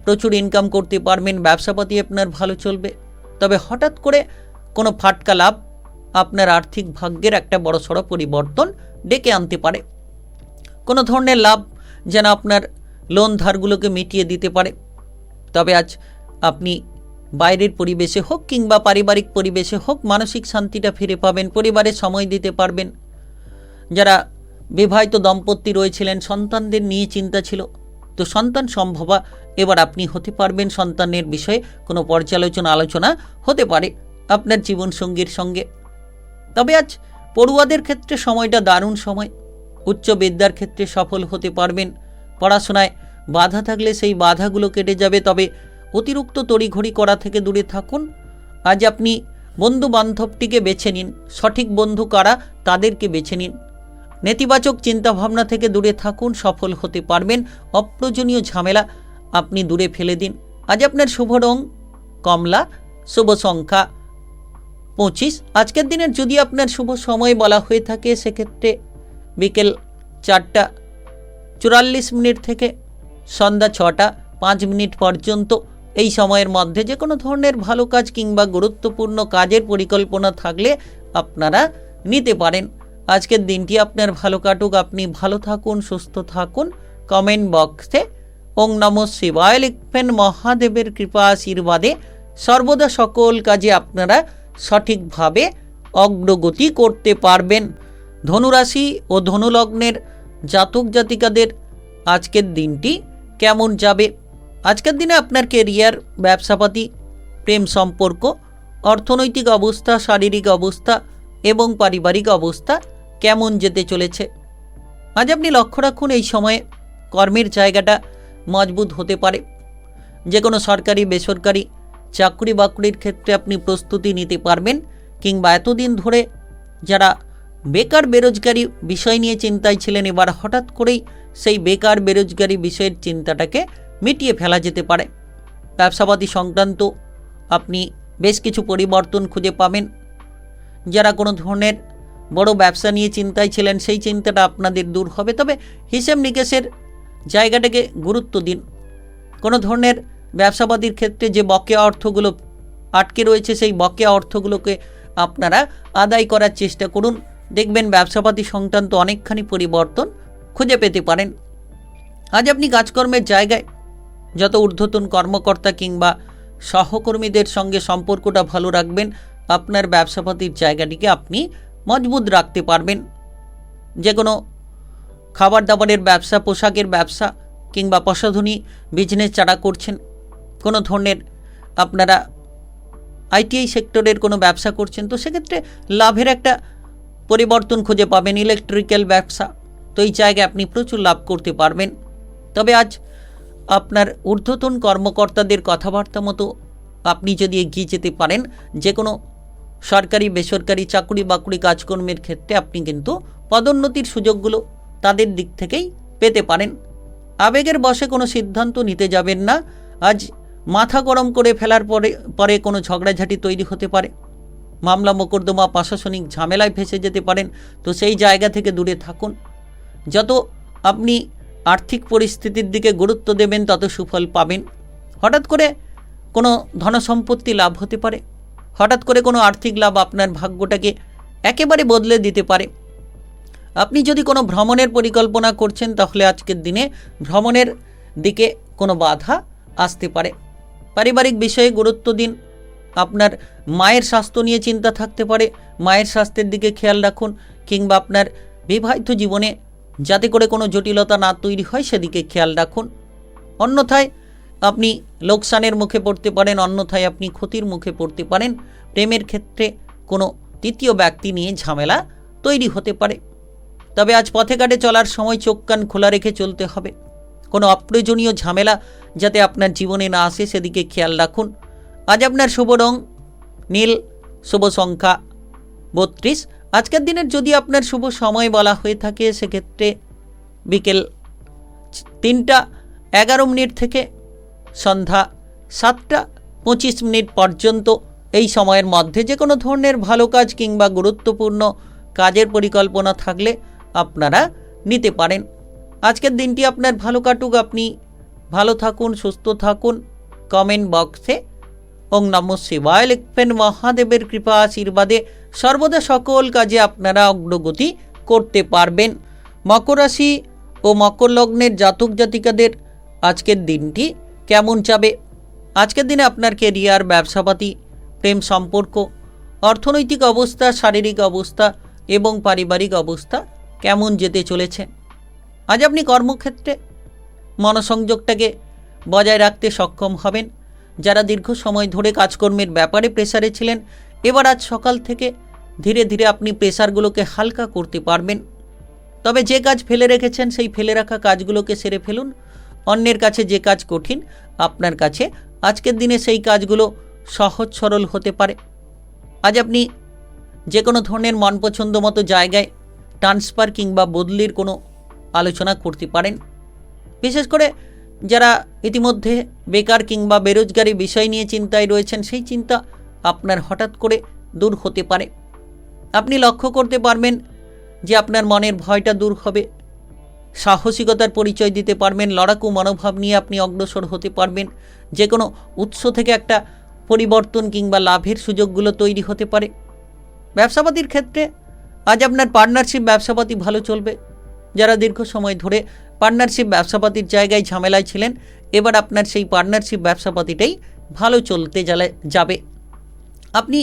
প্রচুর ইনকাম করতে পারবেন। ব্যবসাপাতি আপনার ভালো চলবে। তবে হঠাৎ করে কোনো ফাটকা লাভ আপনার আর্থিক ভাগ্যের একটা বড়সড় পরিবর্তন ডেকে আনতে পারে। কোনো ধরনের লাভ যেন আপনার লোন ধারগুলোকে মিটিয়ে দিতে পারে। তবে আজ আপনি বাইরের পরিবেশে হোক কিংবা পারিবারিক পরিবেশে হোক মানসিক শান্তিটা ফিরে পাবেন। পরিবারে সময় দিতে পারবেন। যারা বিবাহিত দম্পতি রয়েছিলেন, সন্তানদের নিয়ে চিন্তা ছিল, তো সন্তান সম্ভবা এবার আপনি হতে পারবেন। সন্তানের বিষয়ে কোনো পর্যালোচনা, আলোচনা হতে পারে আপনার জীবনসঙ্গীর সঙ্গে। তবে আজ পড়ুয়াদের ক্ষেত্রে সময়টা দারুণ সময়। উচ্চ বিদ্যার ক্ষেত্রে সফল হতে পারবেন। পড়াশোনায় বাধা থাকলে সেই বাধাগুলো কেটে যাবে। তবে অতিরিক্ত তড়িঘড়ি করা থেকে দূরে থাকুন। আজ আপনি বন্ধু বান্ধবটিকে বেছে নিন। সঠিক বন্ধু কারা তাদেরকে বেছে নিন। নেতিবাচক চিন্তাভাবনা থেকে দূরে থাকুন, সফল হতে পারবেন। অপ্রয়োজনীয় ঝামেলা আপনি দূরে ফেলে দিন। আজ আপনার শুভ রং কমলা, শুভ সংখ্যা 25। আজকের দিনের যদি আপনার শুভ সময় বলা হয়ে থাকে সেক্ষেত্রে বিকেল 4:44 থেকে সন্ধ্যা 6:05 পর্যন্ত এই সময়ের মধ্যে যে কোনো ধরনের ভালো কাজ কিংবা গুরুত্বপূর্ণ কাজের পরিকল্পনা থাকলে আপনারা নিতে পারেন। আজকের দিনটি আপনার ভালো কাটুক, আপনি ভালো থাকুন, সুস্থ থাকুন। কমেন্ট বক্সে ওং নমঃ শিবায় লিখবেন। মহাদেবের কৃপা আশীর্বাদে সর্বদা সকল কাজে আপনারা সঠিকভাবে অগ্রগতি করতে পারবেন। ধনুরাশি ও ধনুলগ্নের জাতক জাতিকাদের আজকের দিনটি কেমন যাবে? আজকের দিনে আপনার কেরিয়ার, ব্যবসাপাতি, প্রেম সম্পর্ক, অর্থনৈতিক অবস্থা, শারীরিক অবস্থা এবং পারিবারিক অবস্থা কেমন যেতে চলেছে? আজ আপনি লক্ষ্য রাখুন, এই সময়ে কর্মের জায়গাটা মজবুত হতে পারে। যে কোনো সরকারি বেসরকারি চাকরি বাকরির ক্ষেত্রে আপনি প্রস্তুতি নিতে পারবেন, কিংবা এতদিন ধরে যারা বেকার বেরোজগারি বিষয় নিয়ে চিন্তায় ছিলেন, এবার হঠাৎ করেই সেই বেকার বেরোজগারি বিষয়ের চিন্তাটাকে মিটিয়ে ফেলা যেতে পারে। ব্যবসাপাতি সংক্রান্ত আপনি বেশ কিছু পরিবর্তন খুঁজে পাবেন। যারা কোনো ধরনের বড় ব্যবসা নিয়ে চিন্তায় ছিলেন, সেই চিন্তাটা আপনাদের দূর হবে। তবে হিসেব নিকেশের জায়গাটাকে গুরুত্ব দিন। কোনো ধরনের ব্যবসাপাতির ক্ষেত্রে যে বকেয়া অর্থগুলো আটকে রয়েছে, সেই বকেয়া অর্থগুলোকে আপনারা আদায় করার চেষ্টা করুন। দেখবেন ব্যবসাপাতি সংক্রান্ত অনেকখানি পরিবর্তন খুঁজে পেতে পারেন। আজ আপনি কাজকর্মের জায়গায় যত ঊর্ধ্বতন কর্মকর্তা কিংবা সহকর্মীদের সঙ্গে সম্পর্কটা ভালো রাখবেন, আপনার ব্যবসাপাতির জায়গাটিকে আপনি মজবুত রাখতে পারবেন। যে কোনো খাবার দাবারের ব্যবসা, পোশাকের ব্যবসা কিংবা প্রসাধনী বিজনেস যারা করছেন, কোনো ধরনের আপনারা আইটিআই সেক্টরের কোনো ব্যবসা করছেন, তো সেক্ষেত্রে লাভের একটা পরিবর্তন খুঁজে পাবেন। ইলেকট্রিক্যাল ব্যবসা, তো এই জায়গায় আপনি প্রচুর লাভ করতে পারবেন। তবে আজ আপনার ঊর্ধ্বতন কর্মকর্তাদের কথাবার্তা মতো আপনি যদি এগিয়ে যেতে পারেন, যে কোনো সরকারি বেসরকারি চাকরি বাকরি কাজকর্মের ক্ষেত্রে আপনি কিন্তু পদোন্নতির সুযোগগুলো তাদের দিক থেকেই পেতে পারেন। আবেগের বশে কোনো সিদ্ধান্ত নিতে যাবেন না। আজ মাথা গরম করে ফেলার পরে কোনো ঝগড়াঝাটি তৈরি হতে পারে। মামলা মোকদ্দমা, প্রশাসনিক ঝামেলায় ফেসে যেতে পারেন, তো সেই জায়গা থেকে দূরে থাকুন। যত আপনি আর্থিক পরিস্থিতির দিকে গুরুত্ব দেবেন, তত সুফল পাবেন। হঠাৎ করে কোনো ধনসম্পত্তি লাভ হতে পারে, হঠাৎ করে কোনো আর্থিক লাভ আপনার ভাগ্যটাকে একেবারে বদলে দিতে পারে। আপনি যদি কোনো ভ্রমণের পরিকল্পনা করছেন, তাহলে আজকের দিনে ভ্রমণের দিকে কোনো বাধা আসতে পারে। পারিবারিক বিষয়ে গুরুত্ব দিন। আপনার মায়ের স্বাস্থ্য নিয়ে চিন্তা থাকতে পারে, মায়ের স্বাস্থ্যের দিকে খেয়াল রাখুন। কিংবা আপনার বিবাহিত জীবনে যাতে করে কোনো জটিলতা না তৈরি হয়, সেদিকে খেয়াল রাখুন। অন্যথায় আপনি লোকসানের মুখে পড়তে পারেন, অন্যথায় আপনি ক্ষতির মুখে পড়তে পারেন। প্রেমের ক্ষেত্রে কোনো তৃতীয় ব্যক্তি নিয়ে ঝামেলা তৈরি হতে পারে। তবে আজ পথে ঘাটে চলার সময় চোখ কান খোলা রেখে চলতে হবে। কোনো অপ্রয়োজনীয় ঝামেলা যাতে আপনার জীবনে না আসে, সেদিকে খেয়াল রাখুন। আজ আপনার শুভ রং নীল, শুভ সংখ্যা 32। আজকের দিনের যদি আপনার শুভ সময় বলা হয়ে থাকে, সেক্ষেত্রে বিকেল 3:11 থেকে সন্ধ্যা 7:25 পর্যন্ত এই সময়ের মধ্যে যে কোনো ধরনের ভালো কাজ কিংবা গুরুত্বপূর্ণ কাজের পরিকল্পনা থাকলে আপনারা নিতে পারেন। আজকের দিনটি আপনার ভালো কাটুক, আপনি ভালো থাকুন, সুস্থ থাকুন। কমেন্ট বক্সে ওং নমঃ শিবায় লিখবেন। মহাদেবের কৃপা আশীর্বাদে সর্বদা সকল কাজে আপনারা অগ্রগতি করতে পারবেন। মকর রাশি ও মকর লগ্নের জাতক জাতিকাদের আজকের দিনটি কেমন যাবে? আজকের দিনে আপনার কেরিয়ার, ব্যবসাপাতি, প্রেম সম্পর্ক, অর্থনৈতিক অবস্থা, শারীরিক অবস্থা এবং পারিবারিক অবস্থা কেমন যেতে চলেছে? আজ আপনি কর্মক্ষেত্রে মনোসংযোগটাকে বজায় রাখতে সক্ষম হবেন। যারা দীর্ঘ সময় ধরে কাজকর্মের ব্যাপারে প্রেসারে ছিলেন, এবার আজ সকাল থেকে ধীরে ধীরে আপনি প্রেসারগুলোকে হালকা করতে পারবেন। তবে যে কাজ ফেলে রেখেছেন, সেই ফেলে রাখা কাজগুলোকে সেরে ফেলুন। অন্যের কাছে যে কাজ কঠিন, আপনার কাছে আজকের দিনে সেই কাজগুলো সহজ সরল হতে পারে। আজ আপনি যে কোনো ধরনের মন পছন্দ মতো জায়গায় ট্রান্সফার কিংবা বদলির কোনো আলোচনা করতে পারেন। বিশেষ করে যারা ইতিমধ্যে বেকার কিংবা বেরোজগারি বিষয় নিয়ে চিন্তায় রয়েছেন, সেই চিন্তা আপনার হঠাৎ করে দূর হতে পারে। আপনি লক্ষ্য করতে পারবেন যে আপনার মনের ভয়টা দূর হবে। সাহসিকতার পরিচয় দিতে পারবেন, লড়াকু মনোভাব নিয়ে আপনি অগ্রসর হতে পারবেন। যে কোনো উৎস থেকে একটা পরিবর্তন কিংবা লাভের সুযোগগুলো তৈরি হতে পারে। ব্যবসাপাতির ক্ষেত্রে আজ আপনার পার্টনারশিপ ব্যবসাপাতি ভালো চলবে। যারা দীর্ঘ সময় ধরে পার্টনারশিপ ব্যবসাপাতির জায়গায় ঝামেলায় ছিলেন, এবার আপনার সেই পার্টনারশিপ ব্যবসাপাতিটাই ভালো চলতে যাবে। আপনি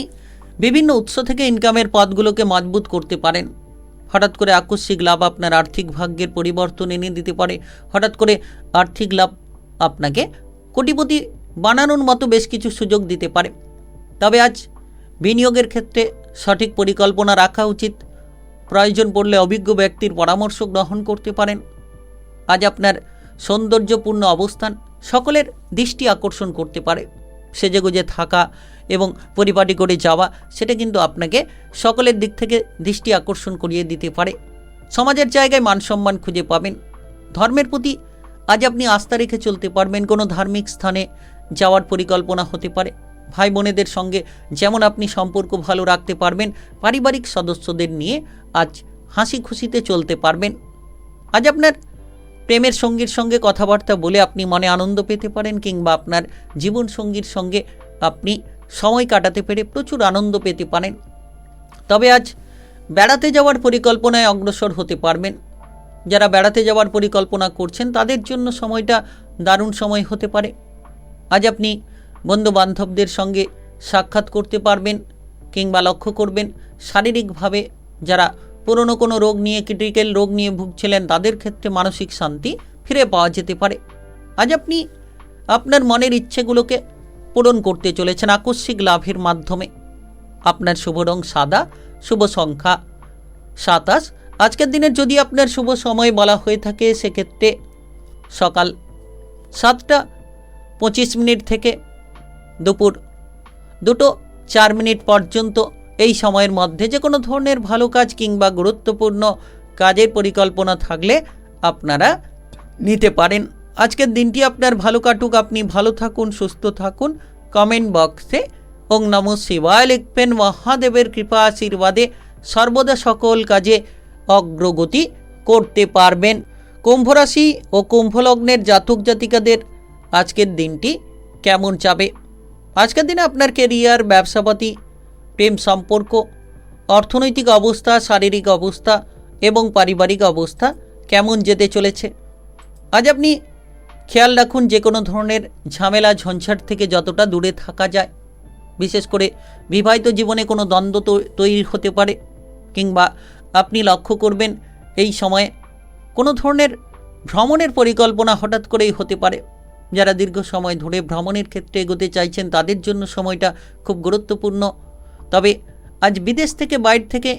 বিভিন্ন উৎস থেকে ইনকামের পথগুলোকে মজবুত করতে পারেন। হঠাৎ করে আকস্মিক লাভ আপনার আর্থিক ভাগ্যের পরিবর্তন এনে দিতে পারে। হঠাৎ করে আর্থিক লাভ আপনাকে কোটিপতি বানানোর মতো বেশ কিছু সুযোগ দিতে পারে। তবে আজ বিনিয়োগের ক্ষেত্রে সঠিক পরিকল্পনা রাখা উচিত। প্রয়োজন পড়লে অভিজ্ঞ ব্যক্তির পরামর্শ গ্রহণ করতে পারেন। আজ আপনার সৌন্দর্যপূর্ণ অবস্থান সকলের দৃষ্টি আকর্ষণ করতে পারে। সেজেগুজে থাকা এবং পরিপাটি করে যাওয়া, সেটা কিন্তু আপনাকে সকলের দিক থেকে দৃষ্টি আকর্ষণ করিয়ে দিতে পারে। সমাজের জায়গায় মানসম্মান খুঁজে পাবেন। ধর্মের প্রতি আজ আপনি আস্থা রেখে চলতে পারবেন। কোনো ধার্মিক স্থানে যাওয়ার পরিকল্পনা হতে পারে। ভাই বোনেদের সঙ্গে যেমন আপনি সম্পর্ক ভালো রাখতে পারবেন, পারিবারিক সদস্যদের নিয়ে আজ হাসি খুশিতে চলতে পারবেন। আজ আপনার প্রেমের সঙ্গীর সঙ্গে কথাবার্তা বলে আপনি মনে আনন্দ পেতে পারেন, কিংবা আপনার জীবন সঙ্গীর সঙ্গে আপনি সময় কাটাতে পেরে প্রচুর আনন্দ পেতে পারেন। তবে আজ বেড়াতে যাওয়ার পরিকল্পনায় অগ্রসর হতে পারবেন। যারা বেড়াতে যাওয়ার পরিকল্পনা করছেন তাদের জন্য সময়টা দারুণ সময় হতে পারে। আজ আপনি বন্ধুবান্ধবদের সঙ্গে সাক্ষাৎ করতে পারবেন, কিংবা লক্ষ্য করবেন শারীরিকভাবে যারা পুরনো কোনো রোগ নিয়ে, ক্রিটিক্যাল রোগ নিয়ে ভুগছিলেন, তাদের ক্ষেত্রে মানসিক শান্তি ফিরে পাওয়া যেতে পারে। আজ আপনি আপনার মনের ইচ্ছেগুলোকে পূরণ করতে চলেছেন আকস্মিক লাভের মাধ্যমে। আপনার শুভ রং সাদা, শুভ সংখ্যা 27। আজকের দিনের যদি আপনার শুভ সময় বলা হয়ে থাকে, সেক্ষেত্রে সকাল 7টা 25 থেকে দুপুর 2টো 4 পর্যন্ত এই সময়ের মধ্যে যে কোনো ধরনের ভালো কাজ কিংবা গুরুত্বপূর্ণ কাজের পরিকল্পনা থাকলে আপনারা নিতে পারেন। আজকের দিনটি আপনার ভালো কাটুক, আপনি ভালো থাকুন, সুস্থ থাকুন। কমেন্ট বক্সে ওং নমঃ শিবায় লিখবেন। মহাদেবের কৃপা আশীর্বাদে সর্বদা সকল কাজে অগ্রগতি করতে পারবেন। কুম্ভ রাশি ও কুম্ভ লগ্নের জাতক জাতিকাদের আজকের দিনটি কেমন যাবে? আজকের দিনে আপনার কেরিয়ার, ব্যবসাপাতি, প্রেম সম্পর্ক, অর্থনৈতিক অবস্থা, শারীরিক অবস্থা এবং পারিবারিক অবস্থা কেমন যেতে চলেছে? আজ আপনি খেয়াল রাখুন যে কোনো ধরনের ঝামেলা ঝঞ্ঝাট থেকে যতটা দূরে থাকা যায়। বিশেষ করে বিবাহিত জীবনে কোনো দ্বন্দ্ব তৈরি হতে পারে, কিংবা আপনি লক্ষ্য করবেন এই সময়ে কোনো ধরনের ভ্রমণের পরিকল্পনা হঠাৎ করেই হতে পারে। যারা দীর্ঘ সময় ধরে ভ্রমণের ক্ষেত্রে এগোতে চাইছেন তাদের জন্য সময়টা খুব গুরুত্বপূর্ণ। তবে আজ বিদেশ থেকে, বাইরে থেকে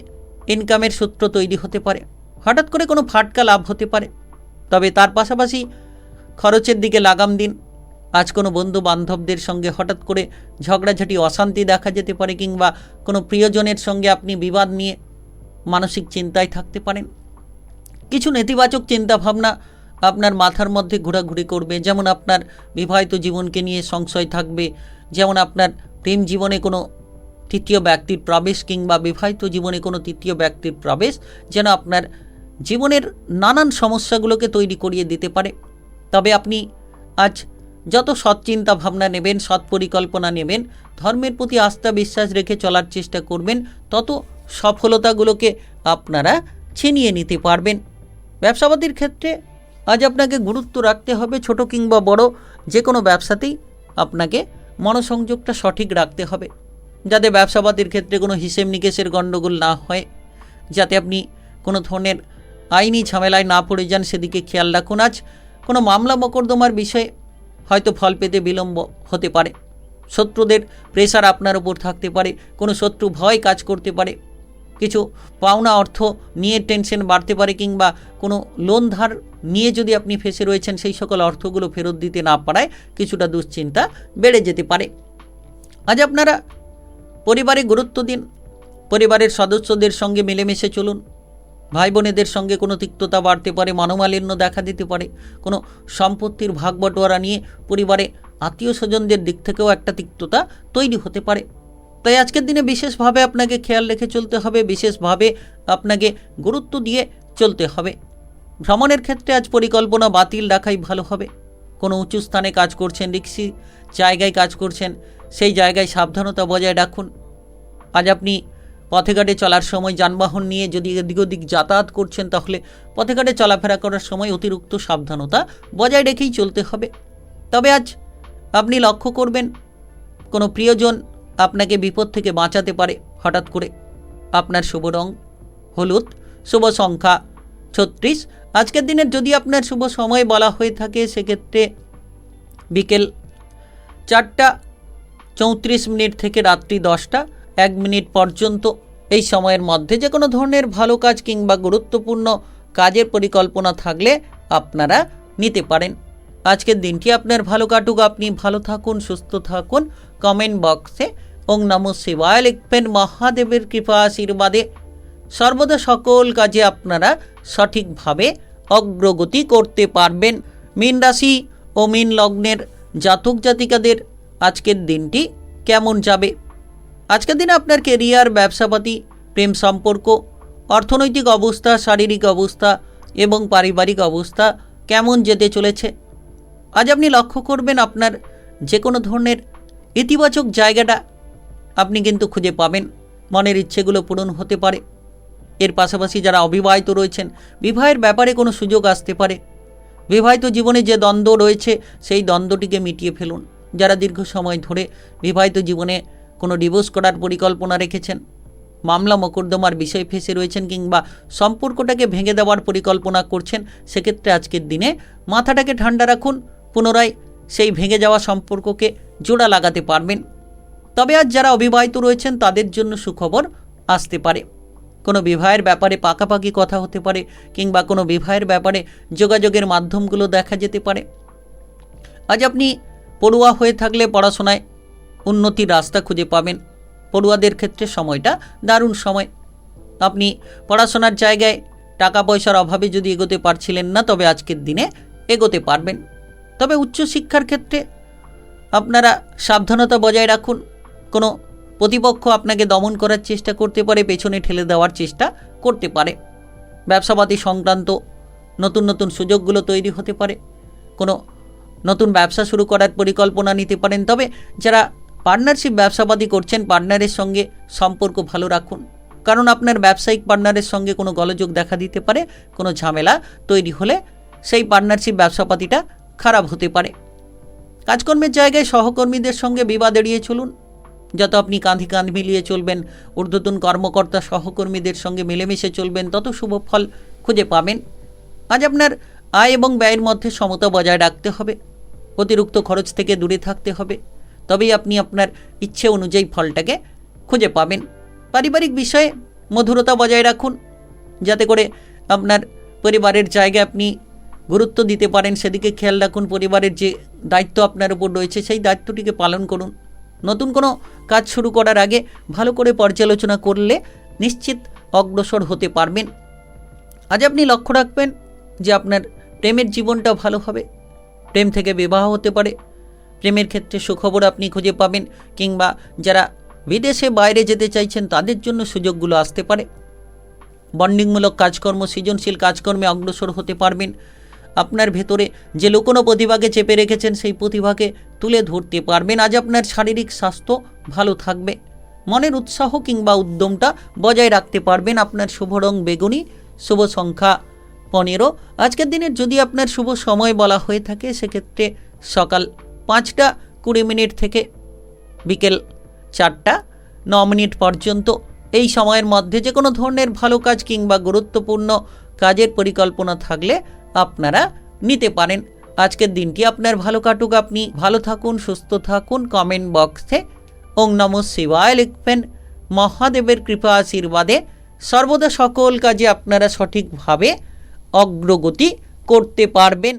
ইনকামের সূত্র তৈরি হতে পারে। হঠাৎ করে কোনো ফাটকা লাভ হতে পারে। তবে তার পাশাপাশি খরচের দিকে লাগাম দিন। আজ কোনো বন্ধু বান্ধবদের সঙ্গে হঠাৎ করে ঝগড়াঝাটি, অশান্তি দেখা যেতে পারে, কিংবা কোনো প্রিয়জনের সঙ্গে আপনি বিবাদ নিয়ে মানসিক চিন্তায় থাকতে পারেন। কিছু নেতিবাচক চিন্তাভাবনা আপনার মাথার মধ্যে ঘোরাঘুরি করবে। যেমন আপনার বিবাহিত জীবনকে নিয়ে সংশয় থাকবে, যেমন আপনার প্রেম জীবনে কোনো তৃতীয় ব্যক্তির প্রবেশ, কিংবা বিবাহিত জীবনে কোনো তৃতীয় ব্যক্তির প্রবেশ যেন আপনার জীবনের নানান সমস্যাগুলোকে তৈরি করিয়ে দিতে পারে। তবে আপনি আজ যত সৎ চিন্তা ভাবনা নেবেন, সৎ পরিকল্পনা নেবেন, ধর্মের প্রতি আস্থা বিশ্বাস রেখে চলার চেষ্টা করবেন, তত সফলতাগুলোকে আপনারা ছিনিয়ে নিতে পারবেন। ব্যবসাবাদীর ক্ষেত্রে আজ আপনাকে গুরুত্ব রাখতে হবে। ছোট কিংবা বড় যে কোনো ব্যবসাতেই আপনাকে মনোসংযোগটা সঠিক রাখতে হবে, যাতে ব্যবসাবাদীর ক্ষেত্রে কোনো হিসেব নিকেশের গণ্ডগোল না হয়, যাতে আপনি কোনো ধরনের আইনি ঝামেলায় না পড়ে যান, সেদিকে খেয়াল রাখুন। আজ কোনো মামলা মোকদ্দমার বিষয়ে হয়তো ফল পেতে বিলম্ব হতে পারে। শত্রুদের প্রেসার আপনার উপর থাকতে পারে, কোনো শত্রু ভয় কাজ করতে পারে, কিছু পাওনা অর্থ নিয়ে টেনশন বাড়তে পারে, কিংবা কোনো লোন ধার নিয়ে যদি আপনি ফেসে রয়েছেন সেই সকল অর্থগুলো ফেরত দিতে না পারায় কিছুটা দুশ্চিন্তা বেড়ে যেতে পারে। আজ আপনারা পরিবারে গুরুত্ব দিন, পরিবারের সদস্যদের সঙ্গে মিলেমিশে চলুন। ভাই বোনেদের সঙ্গে কোনো তিক্ততা বাড়তে পারে, মনোমালিন্য দেখা দিতে পারে, কোনো সম্পত্তির ভাগ বটোয়ারা নিয়ে পরিবারে আত্মীয় স্বজনদের দিক থেকেও একটা তিক্ততা তৈরি হতে পারে। তাই আজকের দিনে বিশেষভাবে আপনাকে খেয়াল রেখে চলতে হবে, বিশেষভাবে আপনাকে গুরুত্ব দিয়ে চলতে হবে। ভ্রমণের ক্ষেত্রে আজ পরিকল্পনা বাতিল রাখাই ভালো হবে। কোনো উঁচু স্থানে কাজ করছেন, রিস্কি জায়গায় কাজ করছেন, সেই জায়গায় সাবধানতা বজায় রাখুন। আজ আপনি পথে ঘাটে চলার সময় যানবাহন নিয়ে যদি এদিক ওদিক যাতায়াত করছেন, তাহলে পথে ঘাটে চলাফেরা করার সময় অতিরিক্ত সাবধানতা বজায় রেখেই চলতে হবে। তবে আজ আপনি লক্ষ্য করবেন কোনো প্রিয়জন আপনাকে বিপদ থেকে বাঁচাতে পারে হঠাৎ করে। আপনার শুভ রং হলুদ, শুভ সংখ্যা 36। আজকের দিনের যদি আপনার শুভ সময় বলা হয়ে থাকে, সেক্ষেত্রে বিকেল 4:34 থেকে রাত্রি 10:01 পর্যন্ত। এই সময়ের মধ্যে যে কোনো ধরনের ভালো কাজ কিংবা গুরুত্বপূর্ণ কাজের পরিকল্পনা থাকলে আপনারা নিতে পারেন। আজকের দিনটি আপনার ভালো কাটুক, আপনি ভালো থাকুন, সুস্থ থাকুন। কমেন্ট বক্সে ওং নমঃ শিবায় লিখবেন। মহাদেবের কৃপা আশীর্বাদে সর্বদা সকল কাজে আপনারা সঠিকভাবে অগ্রগতি করতে পারবেন। মীন রাশি ও মীন লগ্নের জাতক জাতিকাদের আজকের দিনটি কেমন যাবে? আজকের দিনে আপনার কেরিয়ার, ব্যবসাপাতি, প্রেম সম্পর্ক, অর্থনৈতিক অবস্থা, শারীরিক অবস্থা এবং পারিবারিক অবস্থা কেমন যেতে চলেছে? আজ আপনি লক্ষ্য করবেন আপনার যে কোনো ধরনের ইতিবাচক জায়গাটা আপনি কিন্তু খুঁজে পাবেন। মনের ইচ্ছেগুলো পূরণ হতে পারে। এর পাশাপাশি যারা অবিবাহিত রয়েছেন, বিবাহের ব্যাপারে কোনো সুযোগ আসতে পারে। বিবাহিত জীবনে যে দ্বন্দ্ব রয়েছে, সেই দ্বন্দ্বটিকে মিটিয়ে ফেলুন। যারা দীর্ঘ সময় ধরে বিবাহিত জীবনে কোনো ডিভোর্স করার পরিকল্পনা রেখেছেন, মামলা মোকদ্দমার বিষয় ফেসে রয়েছেন কিংবা সম্পর্কটাকে ভেঙে দেওয়ার পরিকল্পনা করছেন, সেক্ষেত্রে আজকের দিনে মাথাটাকে ঠান্ডা রাখুন। পুনরায় সেই ভেঙে যাওয়া সম্পর্ককে জোড়া লাগাতে পারবেন। তবে আজ যারা অবিবাহিত রয়েছেন, তাদের জন্য সুখবর আসতে পারে। কোনো বিবাহের ব্যাপারে পাকাপাকি কথা হতে পারে কিংবা কোনো বিবাহের ব্যাপারে যোগাযোগের মাধ্যমগুলো দেখা যেতে পারে। আজ আপনি পড়ুয়া হয়ে থাকলে পড়াশোনায় উন্নতির রাস্তা খুঁজে পাবেন। পড়ুয়াদের ক্ষেত্রে সময়টা দারুণ সময়। আপনি পড়াশোনার জায়গায় টাকা পয়সার অভাবে যদি এগোতে পারছিলেন না, তবে আজকের দিনে এগোতে পারবেন। তবে উচ্চশিক্ষার ক্ষেত্রে আপনারা সাবধানতা বজায় রাখুন। কোনো প্রতিপক্ষ আপনাকে দমন করার চেষ্টা করতে পারে, পেছনে ঠেলে দেওয়ার চেষ্টা করতে পারে। ব্যবসাপাতি সংক্রান্ত নতুন নতুন সুযোগগুলো তৈরি হতে পারে। কোনো নতুন ব্যবসা শুরু করার পরিকল্পনা নিতে পারেন। তবে যারা পার্টনারশিপ ব্যবসাপাতি করছেন, পার্টনারের সঙ্গে সম্পর্ক ভালো রাখুন, কারণ আপনার ব্যবসায়িক পার্টনারের সঙ্গে কোনো গোলযোগ দেখা দিতে পারে। কোনো ঝামেলা তৈরি হলে সেই পার্টনারশিপ ব্যবসাপাতিটা খারাপ হতে পারে। কাজকর্মের জায়গায় সহকর্মীদের সঙ্গে বিবাদ এড়িয়ে চলুন। যত আপনি কাঁধে কাঁধ মিলিয়ে চলবেন, ঊর্ধ্বতন কর্মকর্তা সহকর্মীদের সঙ্গে মিলেমিশে চলবেন, তত শুভ ফল খুঁজে পাবেন। আজ আপনার আয় এবং ব্যয়ের মধ্যে সমতা বজায় রাখতে হবে। অতিরিক্ত খরচ থেকে দূরে থাকতে হবে, তবেই আপনি আপনার ইচ্ছে অনুযায়ী ফলটাকে খুঁজে পাবেন। পারিবারিক বিষয়ে মধুরতা বজায় রাখুন, যাতে করে আপনার পরিবারের জায়গায় আপনি গুরুত্ব দিতে পারেন। সেদিকে খেয়াল রাখুন। পরিবারের যে দায়িত্ব আপনার উপর রয়েছে, সেই দায়িত্বটিকে পালন করুন। নতুন কোনো কাজ শুরু করার আগে ভালো করে পর্যালোচনা করলে নিশ্চিত অগ্রসর হতে পারবেন। আজ আপনি লক্ষ্য রাখবেন যে আপনার প্রেমের জীবনটা ভালো হবে। প্রেম থেকে বিবাহ হতে পারে। প্রেমের ক্ষেত্রে সুখবর আপনি খুঁজে পাবেন, কিংবা যারা বিদেশে বাইরে যেতে চাইছেন, তাদের জন্য সুযোগগুলো আসতে পারে। বন্ডিংমূলক কাজকর্ম, সৃজনশীল কাজকর্মে অগ্রসর হতে পারবেন। আপনার ভেতরে যে লুকোনো প্রতিভাকে চেপে রেখেছেন, সেই প্রতিভাকে তুলে ধরতে পারবেন। আজ আপনার শারীরিক স্বাস্থ্য ভালো থাকবে। মনের উৎসাহ কিংবা উদ্যমটা বজায় রাখতে পারবেন। আপনার শুভ রং বেগুনি, শুভ সংখ্যা 15। আজকের দিনের যদি আপনার শুভ সময় বলা হয়ে থাকে, সেক্ষেত্রে সকাল 5:20 থেকে বিকেল 4:09 পর্যন্ত। এই সময়ের মধ্যে যে কোনো ধরনের ভালো কাজ কিংবা গুরুত্বপূর্ণ কাজের পরিকল্পনা থাকলে আপনারা নিতে পারেন। আজকের দিনটি আপনার ভালো কাটুক, আপনি ভালো থাকুন, সুস্থ থাকুন। কমেন্ট বক্সে ওং নমঃ শিবায় লিখবেন। মহাদেবের কৃপা আশীর্বাদে সর্বদা সকল কাজে আপনারা সঠিকভাবে অগ্রগতি করতে পারবেন।